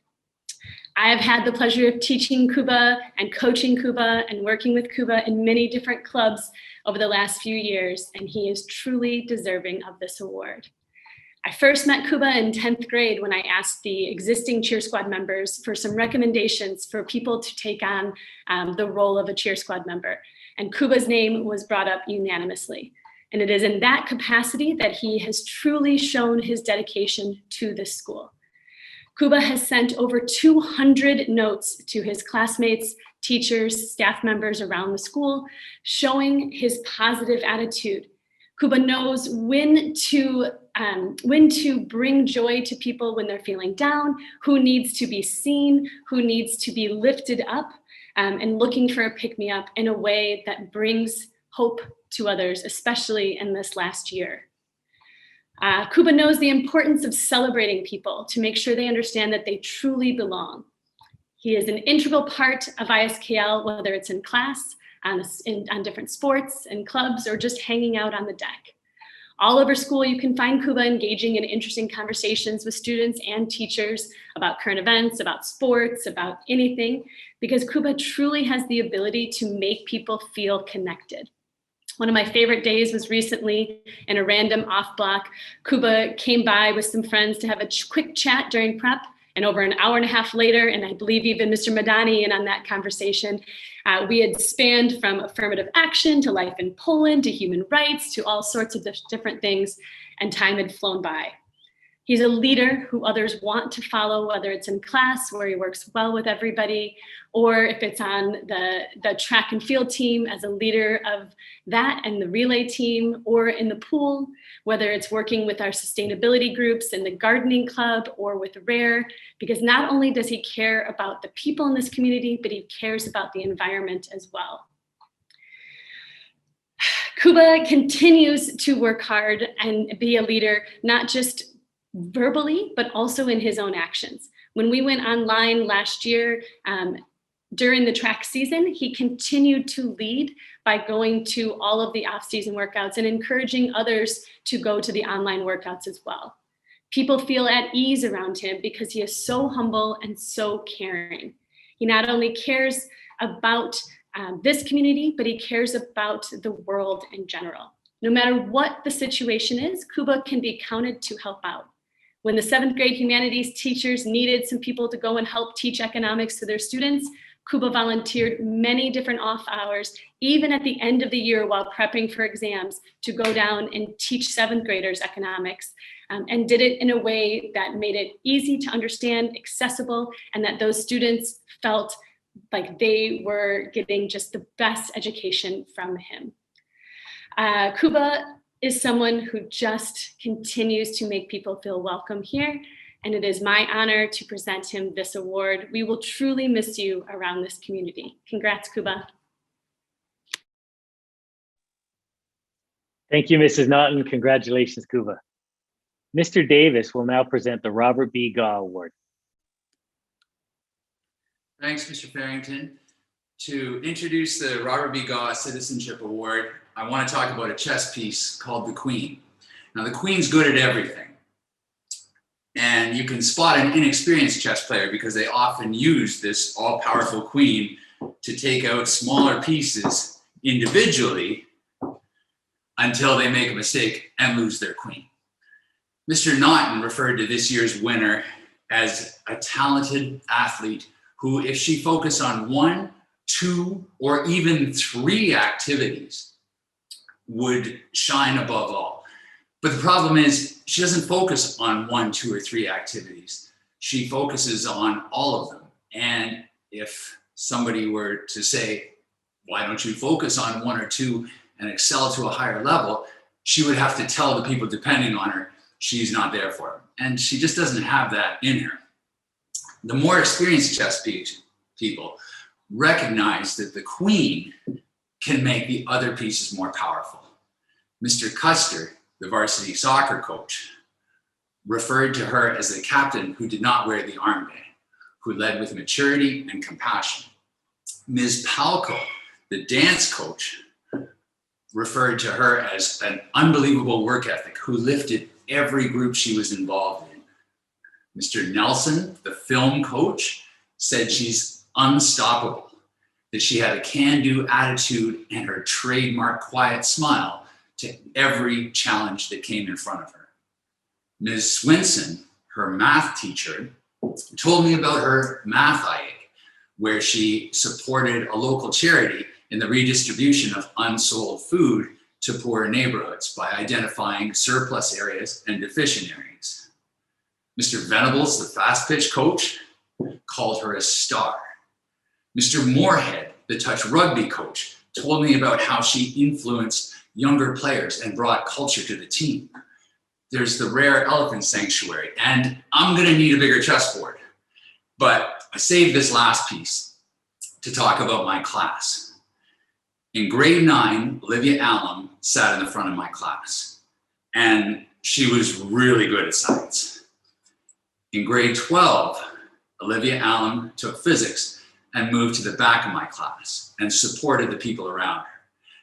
I have had the pleasure of teaching Kuba and coaching Kuba and working with Kuba in many different clubs over the last few years, and he is truly deserving of this award. I first met Kuba in 10th grade when I asked the existing cheer squad members for some recommendations for people to take on the role of a cheer squad member. And Kuba's name was brought up unanimously. And it is in that capacity that he has truly shown his dedication to this school. Kuba has sent over 200 notes to his classmates, teachers, staff members around the school, showing his positive attitude. Kuba knows when to bring joy to people when they're feeling down, who needs to be seen, who needs to be lifted up, and looking for a pick-me-up in a way that brings hope to others, especially in this last year. Kuba knows the importance of celebrating people to make sure they understand that they truly belong. He is an integral part of ISKL, whether it's in class, on different sports and clubs, or just hanging out on the deck. All over school, you can find Kuba engaging in interesting conversations with students and teachers about current events, about sports, about anything, because Kuba truly has the ability to make people feel connected. One of my favorite days was recently in a random off block. Kuba came by with some friends to have a quick chat during prep, and over an hour and a half later, and I believe even Mr. Madani in on that conversation, we had spanned from affirmative action to life in Poland to human rights to all sorts of different things, and time had flown by. He's a leader who others want to follow, whether it's in class where he works well with everybody, or if it's on the track and field team as a leader of that and the relay team, or in the pool, whether it's working with our sustainability groups in the gardening club or with RARE, because not only does he care about the people in this community, but he cares about the environment as well. Kuba continues to work hard and be a leader, not just verbally, but also in his own actions. When we went online last year, during the track season, he continued to lead by going to all of the off-season workouts and encouraging others to go to the online workouts as well. People feel at ease around him because he is so humble and so caring. He not only cares about this community, but he cares about the world in general. No matter what the situation is, Kuba can be counted to help out. When the 7th grade humanities teachers needed some people to go and help teach economics to their students, Kuba volunteered many different off hours, even at the end of the year while prepping for exams, to go down and teach 7th graders economics, and did it in a way that made it easy to understand, accessible, and that those students felt like they were getting just the best education from him. Kuba is someone who just continues to make people feel welcome here, and it is my honor to present him this award. We will truly miss you around this community. Congrats, Kuba. Thank you, Mrs. Naughton. Congratulations, Kuba. Mr. Davis will now present the Robert B. Gaw Award. Thanks, Mr. Farrington. To introduce the Robert B. Gaw Citizenship Award, I want to talk about a chess piece called The Queen. Now, the Queen's good at everything. And you can spot an inexperienced chess player because they often use this all-powerful queen to take out smaller pieces individually until they make a mistake and lose their queen. Mr. Naughton referred to this year's winner as a talented athlete who, if she focused on 1, 2, or even 3 activities, would shine above all. But the problem is she doesn't focus on 1, 2, or 3 activities. She focuses on all of them. And if somebody were to say, why don't you focus on 1 or 2 and excel to a higher level, she would have to tell the people depending on her she's not there for them. And she just doesn't have that in her. The more experienced chess people recognize that the queen can make the other pieces more powerful. Mr. Custer, the varsity soccer coach, referred to her as the captain who did not wear the armband, who led with maturity and compassion. Ms. Palco, the dance coach, referred to her as an unbelievable work ethic who lifted every group she was involved in. Mr. Nelson, the film coach, said she's unstoppable, that she had a can-do attitude and her trademark quiet smile to every challenge that came in front of her. Ms. Swinson, her math teacher, told me about her math IA, where she supported a local charity in the redistribution of unsold food to poor neighborhoods by identifying surplus areas and deficient areas. Mr. Venables, the fast pitch coach, called her a star. Mr. Moorhead, the touch rugby coach, told me about how she influenced younger players and brought culture to the team. There's the rare elephant sanctuary, and I'm gonna need a bigger chessboard. But I saved this last piece to talk about my class. In grade 9, Olivia Allen sat in the front of my class, and she was really good at science. In grade 12, Olivia Allen took physics and moved to the back of my class and supported the people around her.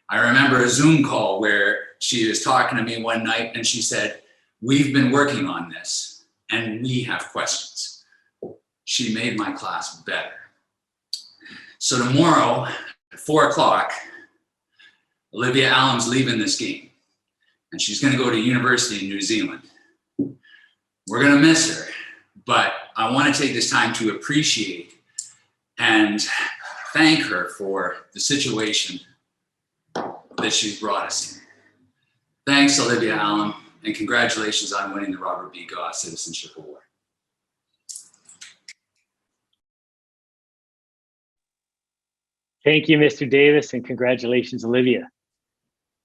I remember a Zoom call where she was talking to me one night and she said, "We've been working on this and we have questions." She made my class better. So tomorrow at 4 o'clock, Olivia Allen's leaving this game and she's going to go to university in New Zealand. We're going to miss her, but I want to take this time to appreciate and thank her for the situation that she's brought us in. Thanks, Olivia Allen, and congratulations on winning the Robert B. Goss Citizenship Award. Thank you, Mr. Davis, and congratulations, Olivia.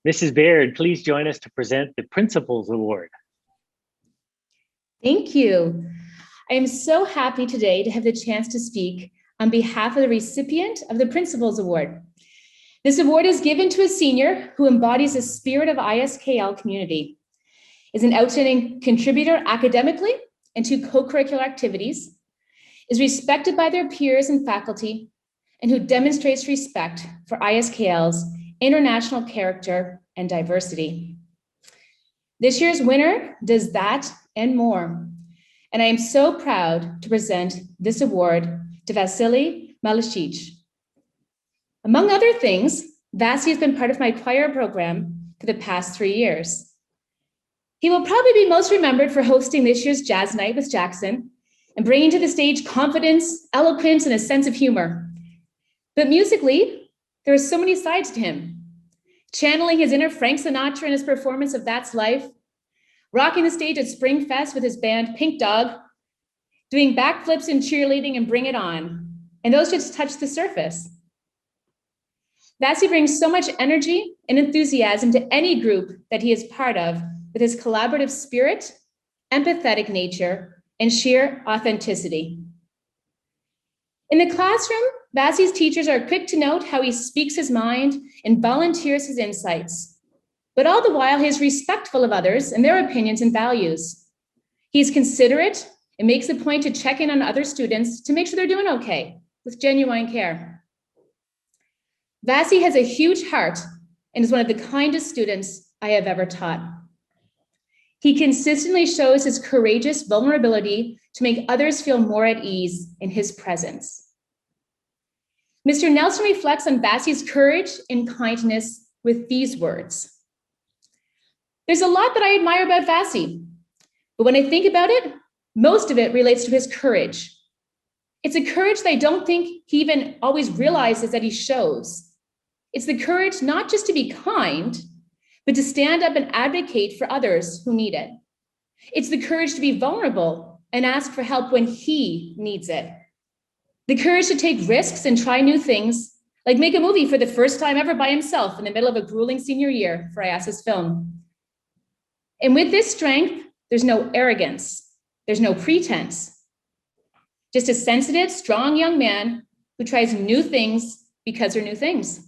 Mrs. Baird, please join us to present the Principals Award. Thank you. I am so happy today to have the chance to speak on behalf of the recipient of the Principals Award. This award is given to a senior who embodies the spirit of ISKL community, is an outstanding contributor academically and to co-curricular activities, is respected by their peers and faculty, and who demonstrates respect for ISKL's international character and diversity. This year's winner does that and more. And I am so proud to present this award to Vasily Malashich. Among other things, Vasily has been part of my choir program for the past 3 years. He will probably be most remembered for hosting this year's Jazz Night with Jackson and bringing to the stage confidence, eloquence, and a sense of humor. But musically, there are so many sides to him. Channeling his inner Frank Sinatra in his performance of That's Life, rocking the stage at Spring Fest with his band Pink Dog, doing backflips and cheerleading and Bring It On. And those just touch the surface. Vasily brings so much energy and enthusiasm to any group that he is part of with his collaborative spirit, empathetic nature, and sheer authenticity. In the classroom, Vasily's teachers are quick to note how he speaks his mind and volunteers his insights, but all the while he is respectful of others and their opinions and values. He is considerate and makes a point to check in on other students to make sure they're doing okay with genuine care. Vasily has a huge heart and is one of the kindest students I have ever taught. He consistently shows his courageous vulnerability to make others feel more at ease in his presence. Mr. Nelson reflects on Vasily's courage and kindness with these words. There's a lot that I admire about Vasily, but when I think about it, most of it relates to his courage. It's a courage that I don't think he even always realizes that he shows. It's the courage not just to be kind, but to stand up and advocate for others who need it. It's the courage to be vulnerable and ask for help when he needs it. The courage to take risks and try new things, like make a movie for the first time ever by himself in the middle of a grueling senior year for IASA's film. And with this strength, there's no arrogance, there's no pretense. Just a sensitive, strong young man who tries new things because they're new things.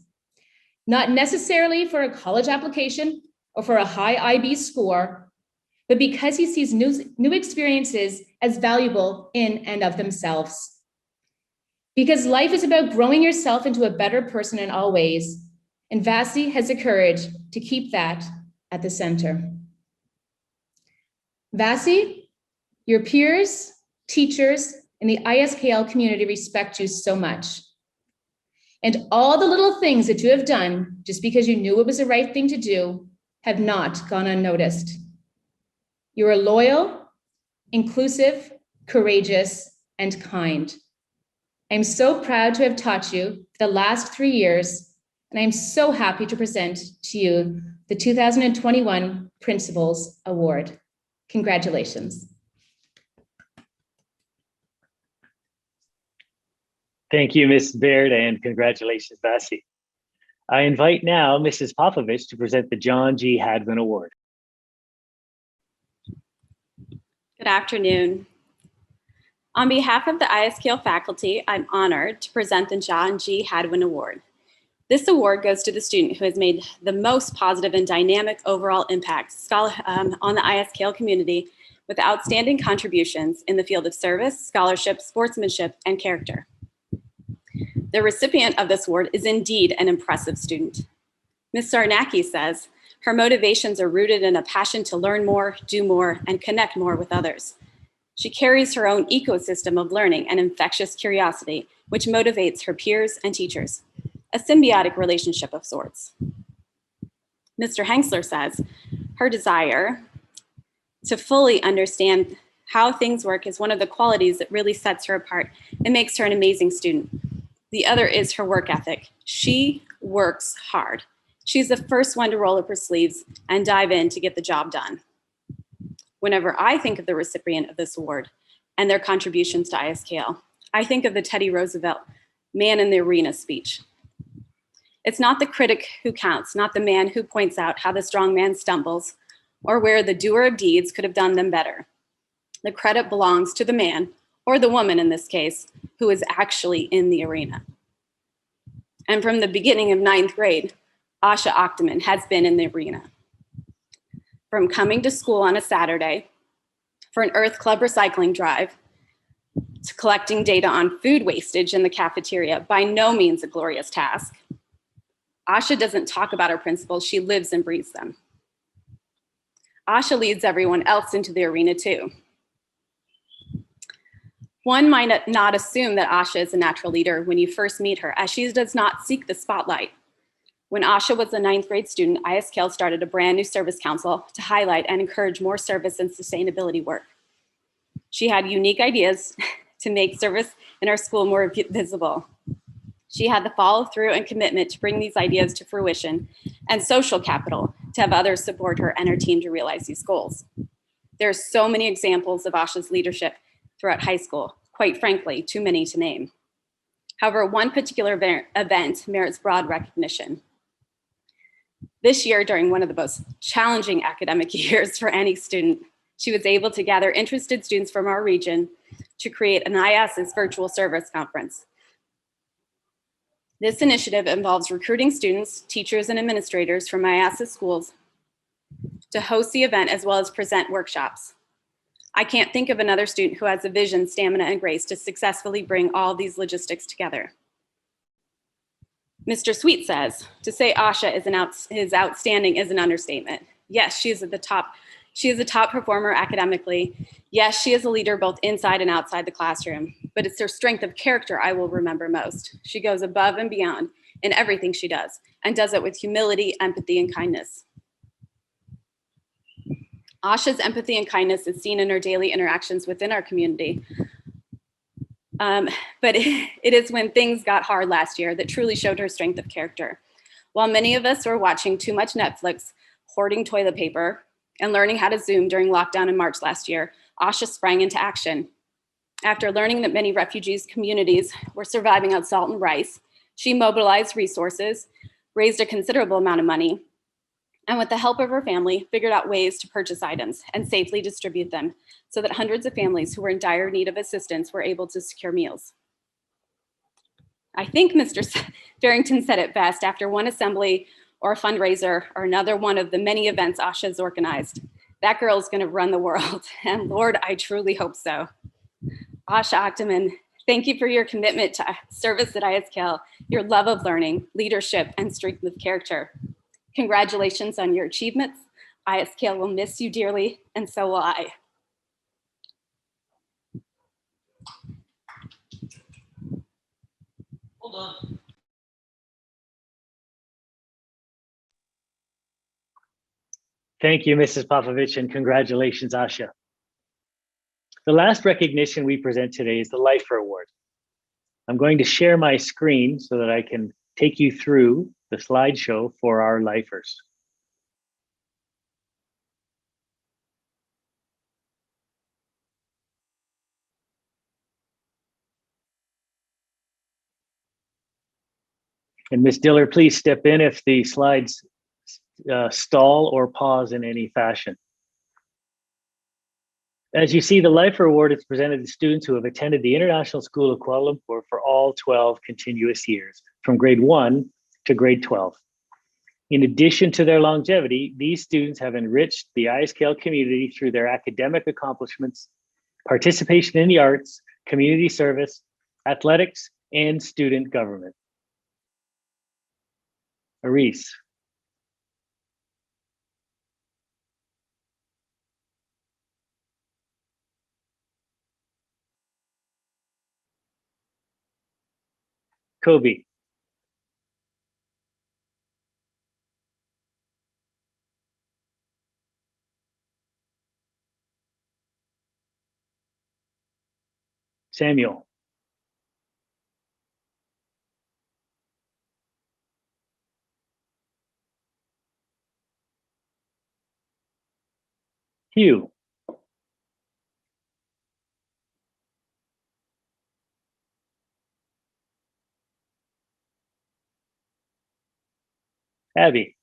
Not necessarily for a college application or for a high IB score, but because he sees new experiences as valuable in and of themselves. Because life is about growing yourself into a better person in all ways, and Vasily has the courage to keep that at the center. Vasily, your peers, teachers, and the ISKL community respect you so much. And all the little things that you have done just because you knew it was the right thing to do have not gone unnoticed. You are loyal, inclusive, courageous, and kind. I'm so proud to have taught you for the last 3 years, and I'm so happy to present to you the 2021 Principals Award. Congratulations. Thank you, Ms. Baird, and congratulations, Vasily. I invite now Mrs. Popovich to present the John G. Hadwin Award. Good afternoon. On behalf of the ISKL faculty, I'm honored to present the John G. Hadwin Award. This award goes to the student who has made the most positive and dynamic overall impact on the ISKL community with outstanding contributions in the field of service, scholarship, sportsmanship, and character. The recipient of this award is indeed an impressive student. Ms. Sarnacki says, Her motivations are rooted in a passion to learn more, do more, and connect more with others. She carries her own ecosystem of learning and infectious curiosity, which motivates her peers and teachers, a symbiotic relationship of sorts. Mr. Hengsler says her desire to fully understand how things work is one of the qualities that really sets her apart and makes her an amazing student. The other is her work ethic. She works hard. She's the first one to roll up her sleeves and dive in to get the job done. Whenever I think of the recipient of this award and their contributions to ISKL, I think of the Teddy Roosevelt man in the arena speech. It's not the critic who counts, not the man who points out how the strong man stumbles or where the doer of deeds could have done them better. The credit belongs to the man, or the woman in this case, who is actually in the arena. And from the beginning of 9th grade, Asha Octoman has been in the arena. From coming to school on a Saturday for an Earth Club recycling drive, to collecting data on food wastage in the cafeteria, by no means a glorious task. Asha doesn't talk about her principles, she lives and breathes them. Asha leads everyone else into the arena too. One might not assume that Asha is a natural leader when you first meet her, as she does not seek the spotlight. When Asha was a 9th grade student, ISKL started a brand new service council to highlight and encourage more service and sustainability work. She had unique ideas to make service in our school more visible. She had the follow through and commitment to bring these ideas to fruition and social capital to have others support her and her team to realize these goals. There are so many examples of Asha's leadership throughout high school, quite frankly, too many to name. However, one particular event merits broad recognition. This year, during one of the most challenging academic years for any student, she was able to gather interested students from our region to create an IASIS virtual service conference. This initiative involves recruiting students, teachers, and administrators from IASIS schools to host the event as well as present workshops. I can't think of another student who has the vision, stamina, and grace to successfully bring all these logistics together. Mr. Sweet says, to say Asha is outstanding is an understatement. Yes, she is a top performer academically. Yes, she is a leader both inside and outside the classroom, but it's her strength of character I will remember most. She goes above and beyond in everything she does and does it with humility, empathy, and kindness. Asha's empathy and kindness is seen in her daily interactions within our community. But it is when things got hard last year that truly showed her strength of character. While many of us were watching too much Netflix, hoarding toilet paper, and learning how to Zoom during lockdown in March last year, Asha sprang into action. After learning that many refugees communities were surviving on salt and rice, she mobilized resources, raised a considerable amount of money, and with the help of her family, figured out ways to purchase items and safely distribute them so that hundreds of families who were in dire need of assistance were able to secure meals. I think Mr. Farrington said it best: after one assembly or a fundraiser or another one of the many events Asha has organized, that girl is going to run the world. And Lord, I truly hope so. Asha Octoman, thank you for your commitment to service at ISKL, your love of learning, leadership, and strength of character. Congratulations on your achievements. ISKL will miss you dearly, and so will I. Hold on. Thank you, Mrs. Popovich, and congratulations, Asha. The last recognition we present today is the Lifer Award. I'm going to share my screen so that I can take you through the slideshow for our lifers. And Ms. Diller, please step in if the slides stall or pause in any fashion. As you see, the Lifer Award is presented to students who have attended the International School of Kuala Lumpur for all 12 continuous years, from grade 1 to grade 12. In addition to their longevity, these students have enriched the ISKL community through their academic accomplishments, participation in the arts, community service, athletics, and student government. Aris. Kobe. Samuel. Hugh. Abby.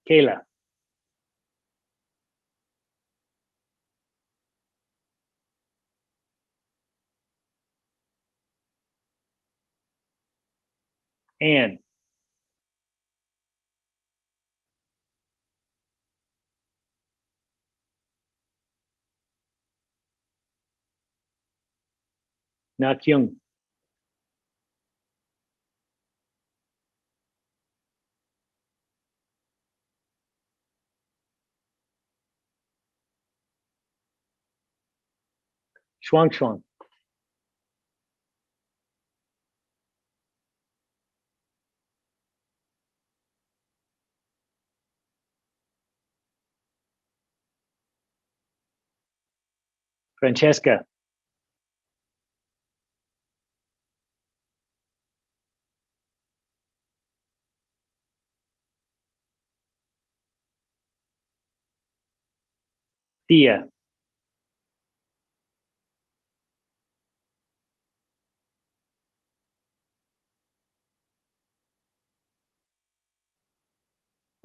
Kayla. Anne. Nakyung. Shuang Shuang. Francesca. Thea.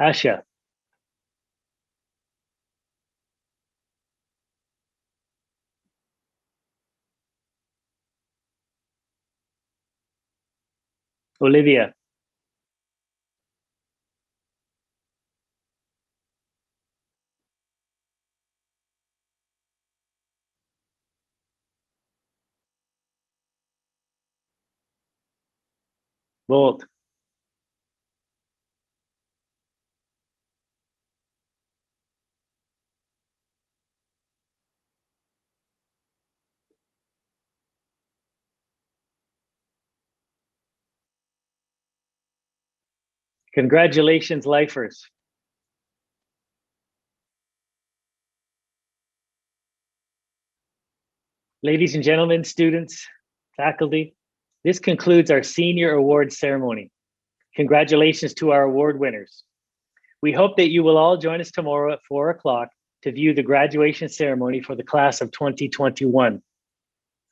Asha. Olivia. Volt. Congratulations, lifers. Ladies and gentlemen, students, faculty, this concludes our senior awards ceremony. Congratulations to our award winners. We hope that you will all join us tomorrow at 4 o'clock to view the graduation ceremony for the class of 2021.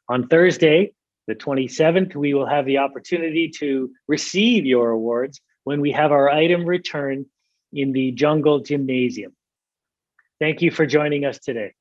On Thursday, the 27th, we will have the opportunity to receive your awards when we have our item return in the Jungle Gymnasium. Thank you for joining us today.